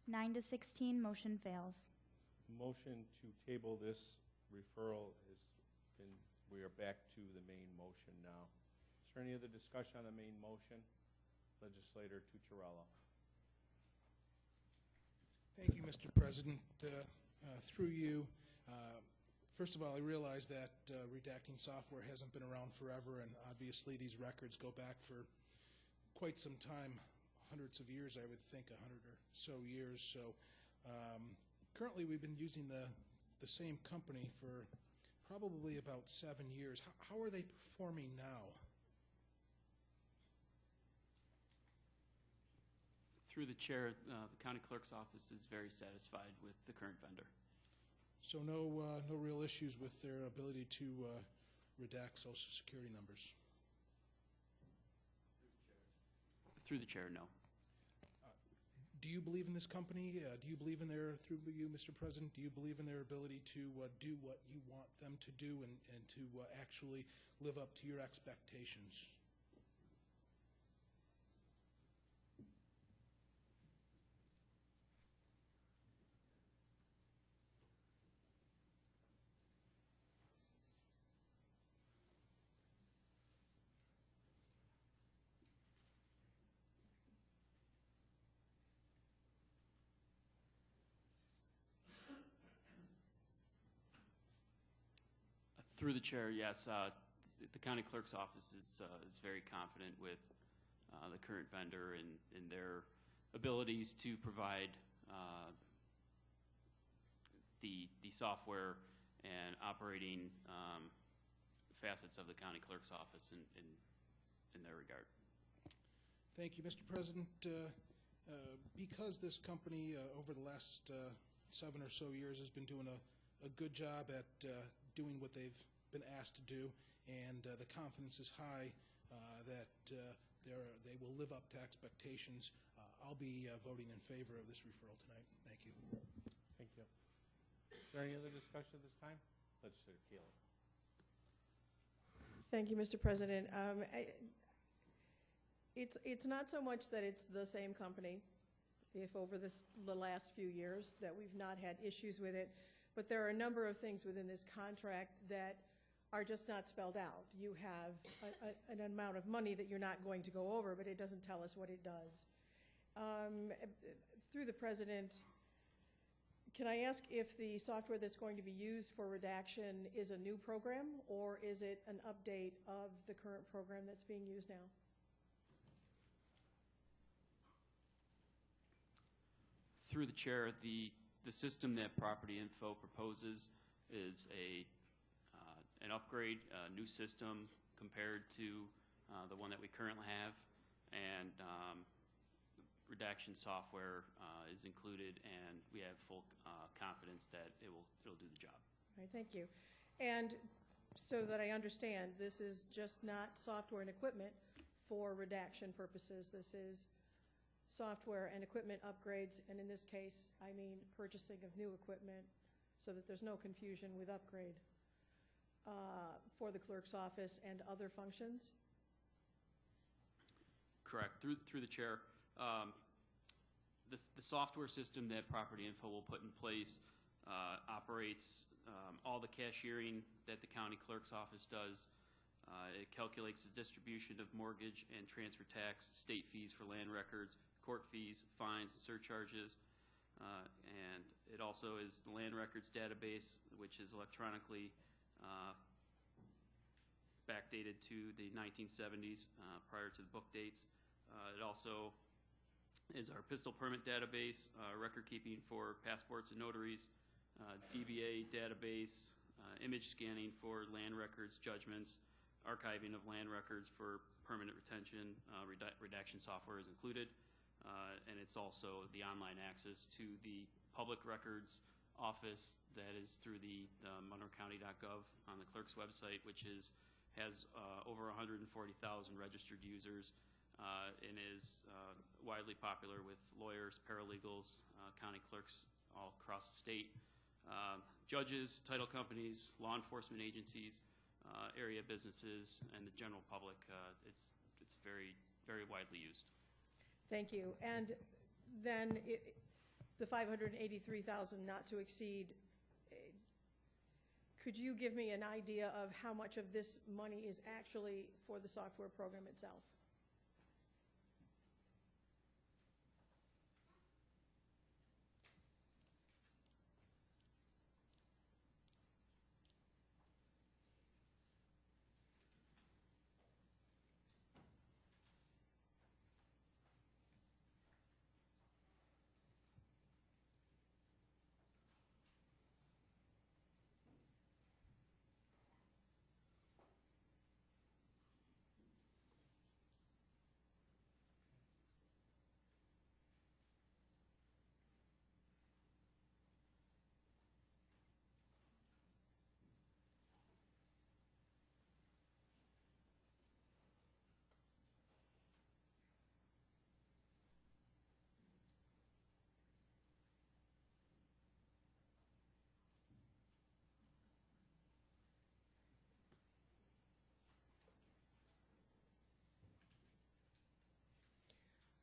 9 to 16, motion fails. Motion to table this referral has been, we are back to the main motion now. Is there any other discussion on the main motion? Legislator Tucciarello. Thank you, Mr. President. Through you, first of all, I realize that redacting software hasn't been around forever, and obviously these records go back for quite some time, hundreds of years, I would think, 100 or so years. So currently we've been using the same company for probably about 7 years. How are they performing now? Through the chair, the county clerk's office is very satisfied with the current vendor. So no real issues with their ability to redact Social Security numbers? Through the chair, no. Do you believe in this company? Do you believe in their, through you, Mr. President, do you believe in their ability to do what you want them to do and to actually live up to your expectations? Through the chair, yes. The county clerk's office is very confident with the current vendor and their abilities to provide the software and operating facets of the county clerk's office in their regard. Thank you, Mr. President. Because this company over the last 7 or so years has been doing a good job at doing what they've been asked to do, and the confidence is high that they will live up to expectations, I'll be voting in favor of this referral tonight. Thank you. Thank you. Is there any other discussion at this time? Legislator Keeler. Thank you, Mr. President. It's not so much that it's the same company, if over the last few years that we've not had issues with it, but there are a number of things within this contract that are just not spelled out. You have an amount of money that you're not going to go over, but it doesn't tell us what it does. Through the President, can I ask if the software that's going to be used for redaction is a new program, or is it an update of the current program that's being used now? Through the chair, the system that Property Info proposes is an upgrade, a new system compared to the one that we currently have, and redaction software is included, and we have full confidence that it'll do the job. All right, thank you. And so that I understand, this is just not software and equipment for redaction purposes. This is software and equipment upgrades, and in this case, I mean purchasing of new equipment so that there's no confusion with upgrade for the clerk's office and other functions? Correct. Through the chair, the software system that Property Info will put in place operates all the cashiering that the county clerk's office does. It calculates the distribution of mortgage and transfer tax, state fees for land records, court fees, fines, surcharges, and it also is the land records database, which is electronically backdated to the 1970s prior to the book dates. It also is our pistol permit database, record keeping for passports and notaries, DBA database, image scanning for land records, judgments, archiving of land records for permanent retention, redaction software is included, and it's also the online access to the public records office that is through the monroecounty.gov on the clerk's website, which has over 140,000 registered users and is widely popular with lawyers, paralegals, county clerks all across the state, judges, title companies, law enforcement agencies, area businesses, and the general public. It's very, very widely used. Thank you. And then the 583,000 not to exceed, could you give me an idea of how much of this money is actually for the software program itself?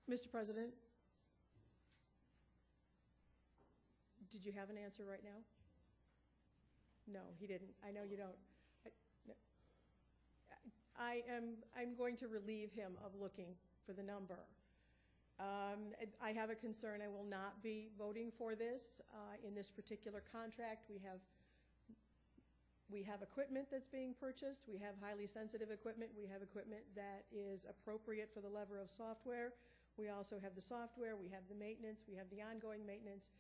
Mr. President, did you have an answer right now? No, he didn't. I know you don't. I'm going to relieve him of looking for the number. I have a concern. I will not be voting for this in this particular contract. We have equipment that's being purchased. We have highly sensitive equipment. We have equipment that is appropriate for the level of software. We also have the software, we have the maintenance, we have the ongoing maintenance.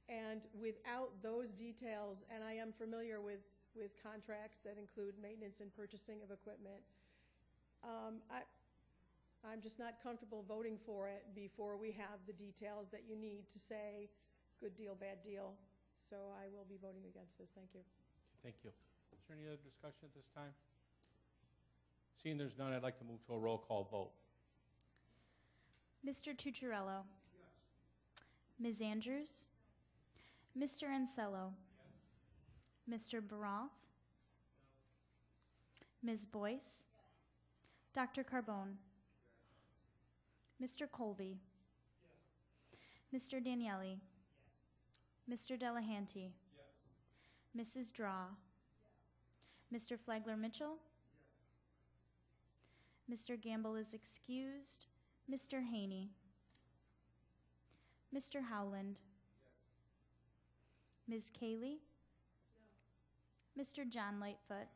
And without those details, and I am familiar with contracts that include maintenance and purchasing of equipment, I'm just not comfortable voting for it before we have the details that you need to say good deal, bad deal. So I will be voting against this. Thank you. Thank you. Is there any other discussion at this time? Seeing there's none, I'd like to move to a roll call vote. Mr. Tucciarello. Ms. Andrews. Mr. Ansello. Mr. Baroff. Ms. Boyce. Dr. Carbone. Mr. Colby. Mr. Daniele. Mr. Delahanty. Mrs. Draw. Mr. Flagler Mitchell. Mr. Gamble is excused. Mr. Haney. Mr. Howland. Ms. Cayley. Mr. John Lightfoot.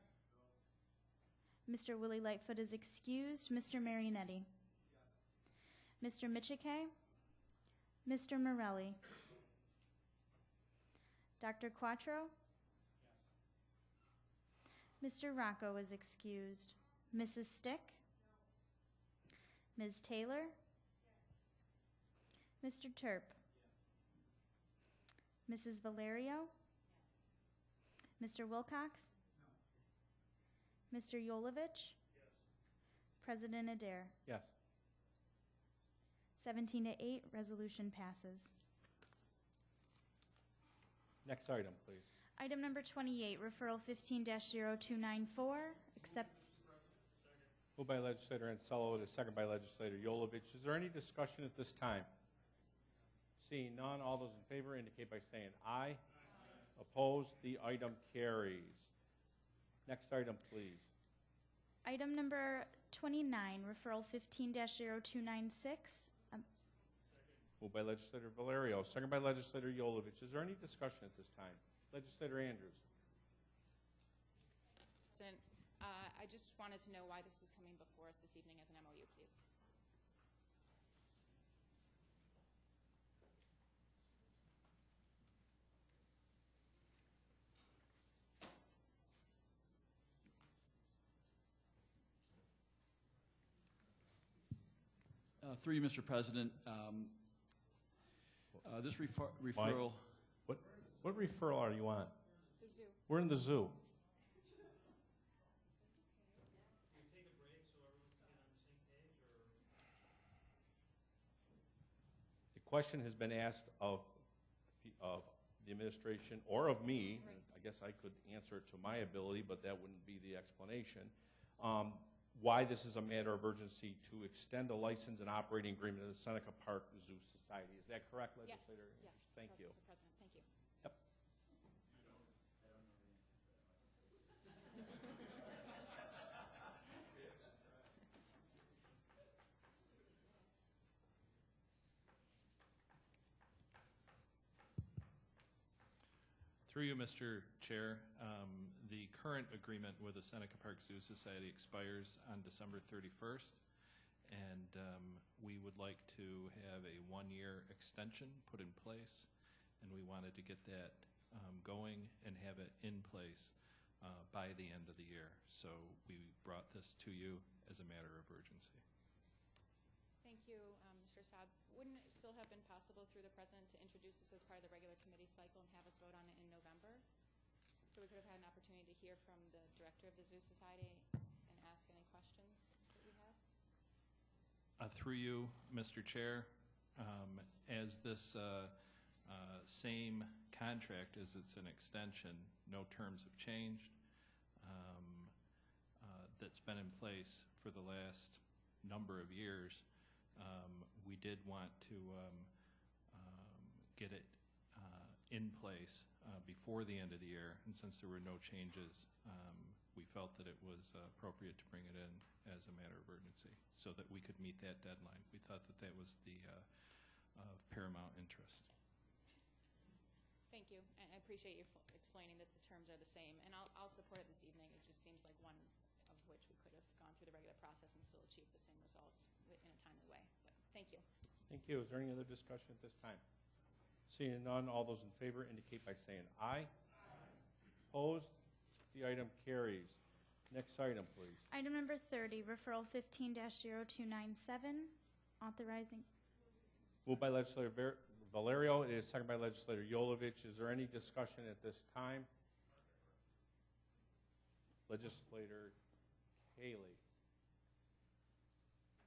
Mr. Willie Lightfoot is excused. Mr. Marionetti. Mr. Michike. Mr. Morelli. Dr. Quattro. Mr. Rocco is excused. Mrs. Stick. Ms. Taylor. Mr. Terp. Mrs. Valerio. Mr. Wilcox. Mr. Yolovich. President Adair. Yes. 17 to 8, resolution passes. Next item, please. Item number 28, referral 15-0294, accept. Moved by legislator Ansello, with a second by legislator Yolovich. Is there any discussion at this time? Seeing none, all those in favor indicate by saying aye. Opposed, the item carries. Next item, please. Item number 29, referral 15-0296. Moved by legislator Valerio, second by legislator Yolovich. Is there any discussion at this time? Legislator Andrews. President, I just wanted to know why this is coming before us this evening as an MOU, please. Through you, Mr. President, this referral. What referral are you on? The zoo. We're in the zoo. The question has been asked of the administration or of me. Right. I guess I could answer it to my ability, but that wouldn't be the explanation. Why this is a matter of urgency to extend a license and operating agreement of the Seneca Park Zoo Society. Is that correct, Legislator? Yes. Thank you. Mr. President, thank you. Yep. Through you, Mr. Chair, the current agreement with the Seneca Park Zoo Society expires on December 31st, and we would like to have a one-year extension put in place, and we wanted to get that going and have it in place by the end of the year. So we brought this to you as a matter of urgency. Thank you, Mr. Saab. Wouldn't it still have been possible through the president to introduce this as part of the regular committee cycle and have us vote on it in November? So we could have had an opportunity to hear from the director of the Zoo Society and ask any questions that we have? Through you, Mr. Chair, as this same contract, as it's an extension, no terms have changed, that's been in place for the last number of years. We did want to get it in place before the end of the year, and since there were no changes, we felt that it was appropriate to bring it in as a matter of urgency so that we could meet that deadline. We thought that that was the of paramount interest. Thank you. And I appreciate you explaining that the terms are the same. And I'll support it this evening. It just seems like one of which we could have gone through the regular process and still achieved the same results in a timely way. But thank you. Thank you. Is there any other discussion at this time? Seeing none, all those in favor indicate by saying aye. Opposed? The item carries. Next item, please. Item number 30, referral 15-0297, authorizing. Moved by Legislator Valerio. It is seconded by Legislator Yolovich. Is there any discussion at this time? Legislator Haley.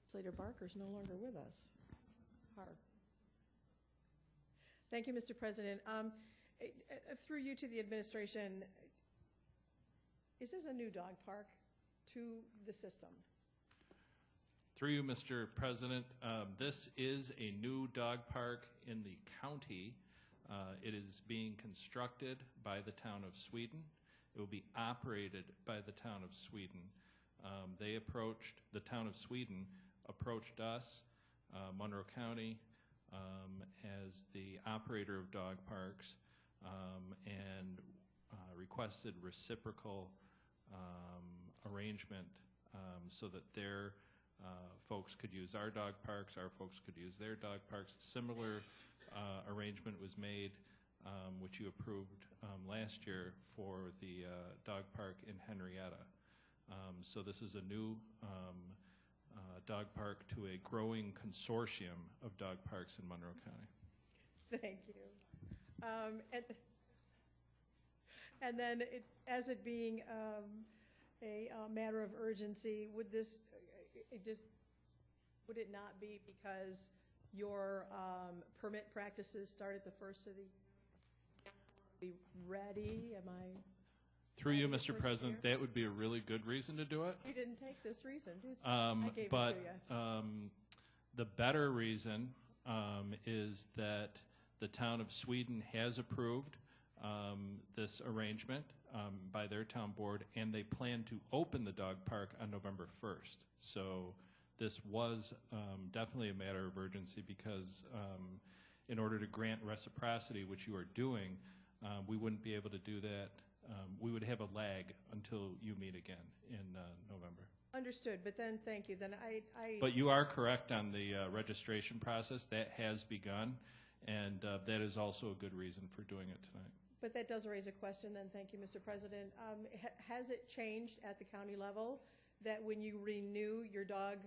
Legislator Barker's no longer with us. Thank you, Mr. President. Through you to the administration, is this a new dog park to the system? Through you, Mr. President, this is a new dog park in the county. It is being constructed by the town of Sweden. It will be operated by the town of Sweden. The town of Sweden approached us, Monroe County, as the operator of dog parks, and requested reciprocal arrangement so that their folks could use our dog parks, our folks could use their dog parks. Similar arrangement was made, which you approved last year for the dog park in Henrietta. So this is a new dog park to a growing consortium of dog parks in Monroe County. Thank you. And then, as it being a matter of urgency, would it not be because your permit practices start at the first of the be ready? Am I? Through you, Mr. President, that would be a really good reason to do it. You didn't take this reason, did you? I gave it to you. The better reason is that the town of Sweden has approved this arrangement by their town board, and they plan to open the dog park on November 1st. So this was definitely a matter of urgency because in order to grant reciprocity, which you are doing, we wouldn't be able to do that. We would have a lag until you meet again in November. Understood, but then, thank you. Then But you are correct on the registration process. That has begun, and that is also a good reason for doing it tonight. But that does raise a question then, thank you, Mr. President. Has it changed at the county level that when you renew your dog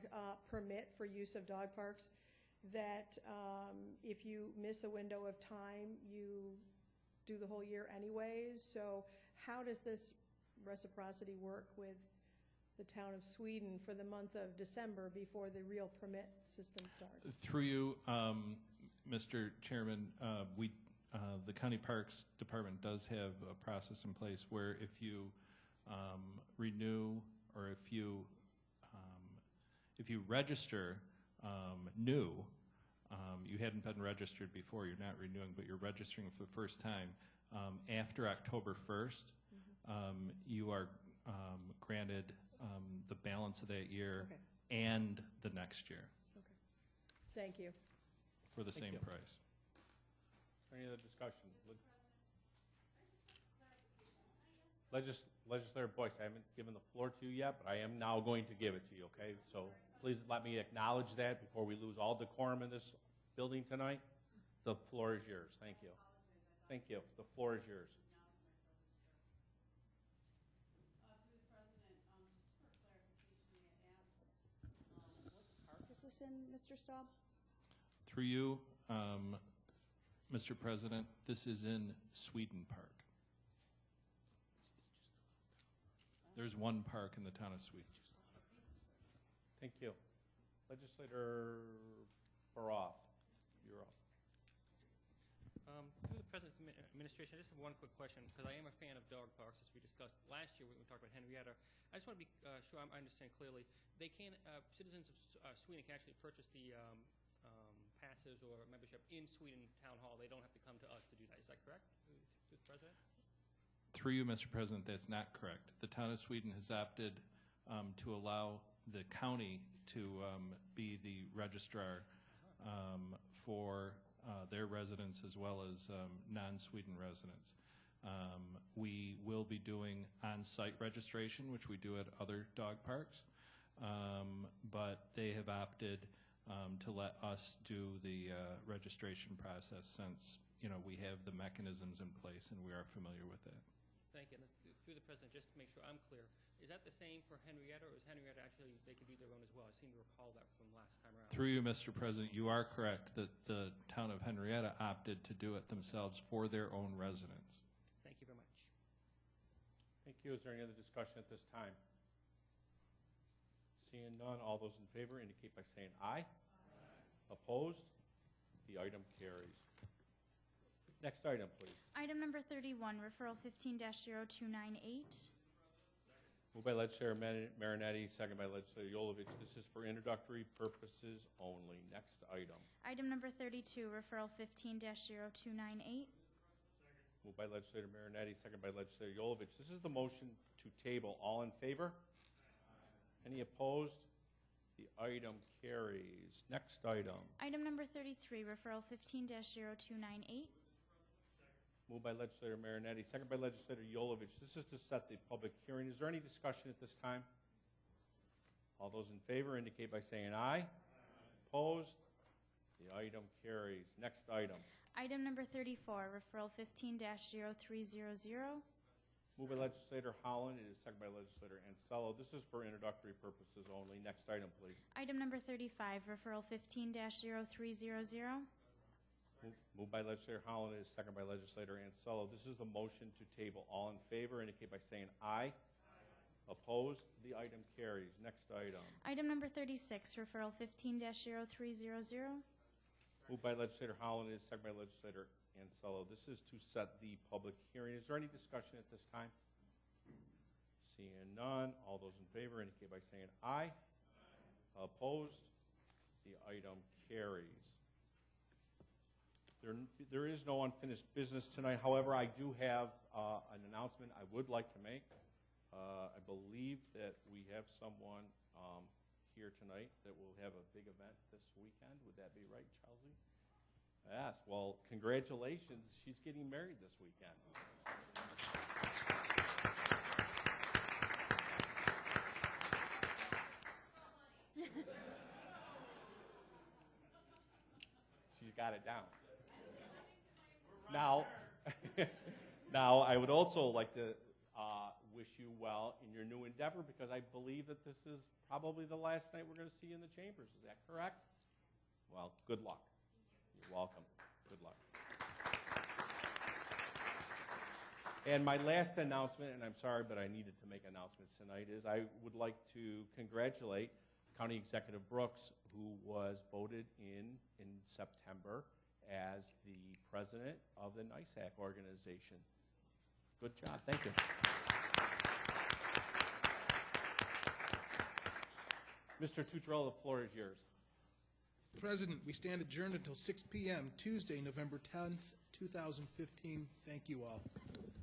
permit for use of dog parks, that if you miss a window of time, you do the whole year anyways. So how does this reciprocity work with the town of Sweden for the month of December before the real permit system starts? Through you, Mr. Chairman, the County Parks Department does have a process in place where if you renew or if you register new, you hadn't been registered before, you're not renewing, but you're registering for the first time, after October 1st, you are granted the balance of that year and the next year Thank you. for the Thank same you. price. Any other discussion? Legislator Boyce, I haven't given the floor to you yet, but I am now going to give it to you, okay? So please let me acknowledge that before we lose all decorum in this building tonight. The floor is yours. Thank you. Thank you. The floor is yours. Park is this in, Mr. Staub? Through you, Mr. President, this is in Sweden Park. There's one park in the town of Sweden. Thank you. Legislator Baroff, you're up. Through the President Administration, I just have one quick question, because I am a fan of dog parks, as we discussed last year when we talked about Henrietta. I just want to be sure I understand clearly. They can, citizens of Sweden can actually purchase the passes or membership in Sweden Town Hall. They don't have to come to us to do that. Is that correct, to the President? Through you, Mr. President, that's not correct. The town of Sweden has opted to allow the county to be the registrar for their residents as well as non-Sweden residents. We will be doing on-site registration, which we do at other dog parks, but they have opted to let us do the registration process since we have the mechanisms in place and we are familiar with that. Thank you. And through the President, just to make sure I'm clear, is that the same for Henrietta, or is Henrietta actually, they can do their own as well? I seem to recall that from last time around. Through you, Mr. President, you are correct that the town of Henrietta opted to do it themselves for their own residents. Thank you very much. Thank you. Is there any other discussion at this time? Seeing none, all those in favor indicate by saying aye. Aye. Opposed? The item carries. Next item, please. Item number 31, referral 15-0298. Moved by legislator Marinetti, second by legislator Yolovich. This is for introductory purposes only. Next item. Item number 32, referral 15-0298. Moved by legislator Marinetti, second by legislator Yolovich. This is the motion to table. All in favor? Any opposed? The item carries. Next item. Item number 33, referral 15-0298. Moved by legislator Marinetti, second by legislator Yolovich. This is to set the public hearing. Is there any discussion at this time? All those in favor indicate by saying aye. Aye. Opposed? The item carries. Next item. Item number 34, referral 15-0300. Moved by legislator Holland. It is second by legislator Ansello. This is for introductory purposes only. Next item, please. Item number 35, referral 15-0300. Moved by legislator Holland. It is second by legislator Ansello. This is the motion to table. All in favor indicate by saying aye. Aye. Opposed? The item carries. Next item. Item number 36, referral 15-0300. Moved by legislator Holland. It is second by legislator Ansello. This is to set the public hearing. Is there any discussion at this time? Seeing none, all those in favor indicate by saying aye. Aye. Opposed? The item carries. There is no unfinished business tonight. However, I do have an announcement I would like to make. I believe that we have someone here tonight that will have a big event this weekend. Would that be right, Chelsea? Yes. Well, congratulations. She's getting married this weekend. She's got it down. Now, I would also like to wish wish you well in your new endeavor because I believe that this is probably the last night we're going to see you in the chambers. Is that correct? Well, good luck. You're welcome. Good luck. And my last announcement, and I'm sorry, but I needed to make announcements tonight, is I would like to congratulate County Executive Brooks, who was voted in September as the president of the NISAC organization. Good job. Thank you. Mr. Tutrell, the floor is yours. President, we stand adjourned until 6 p.m. Tuesday, November 10th, 2015. Thank you all.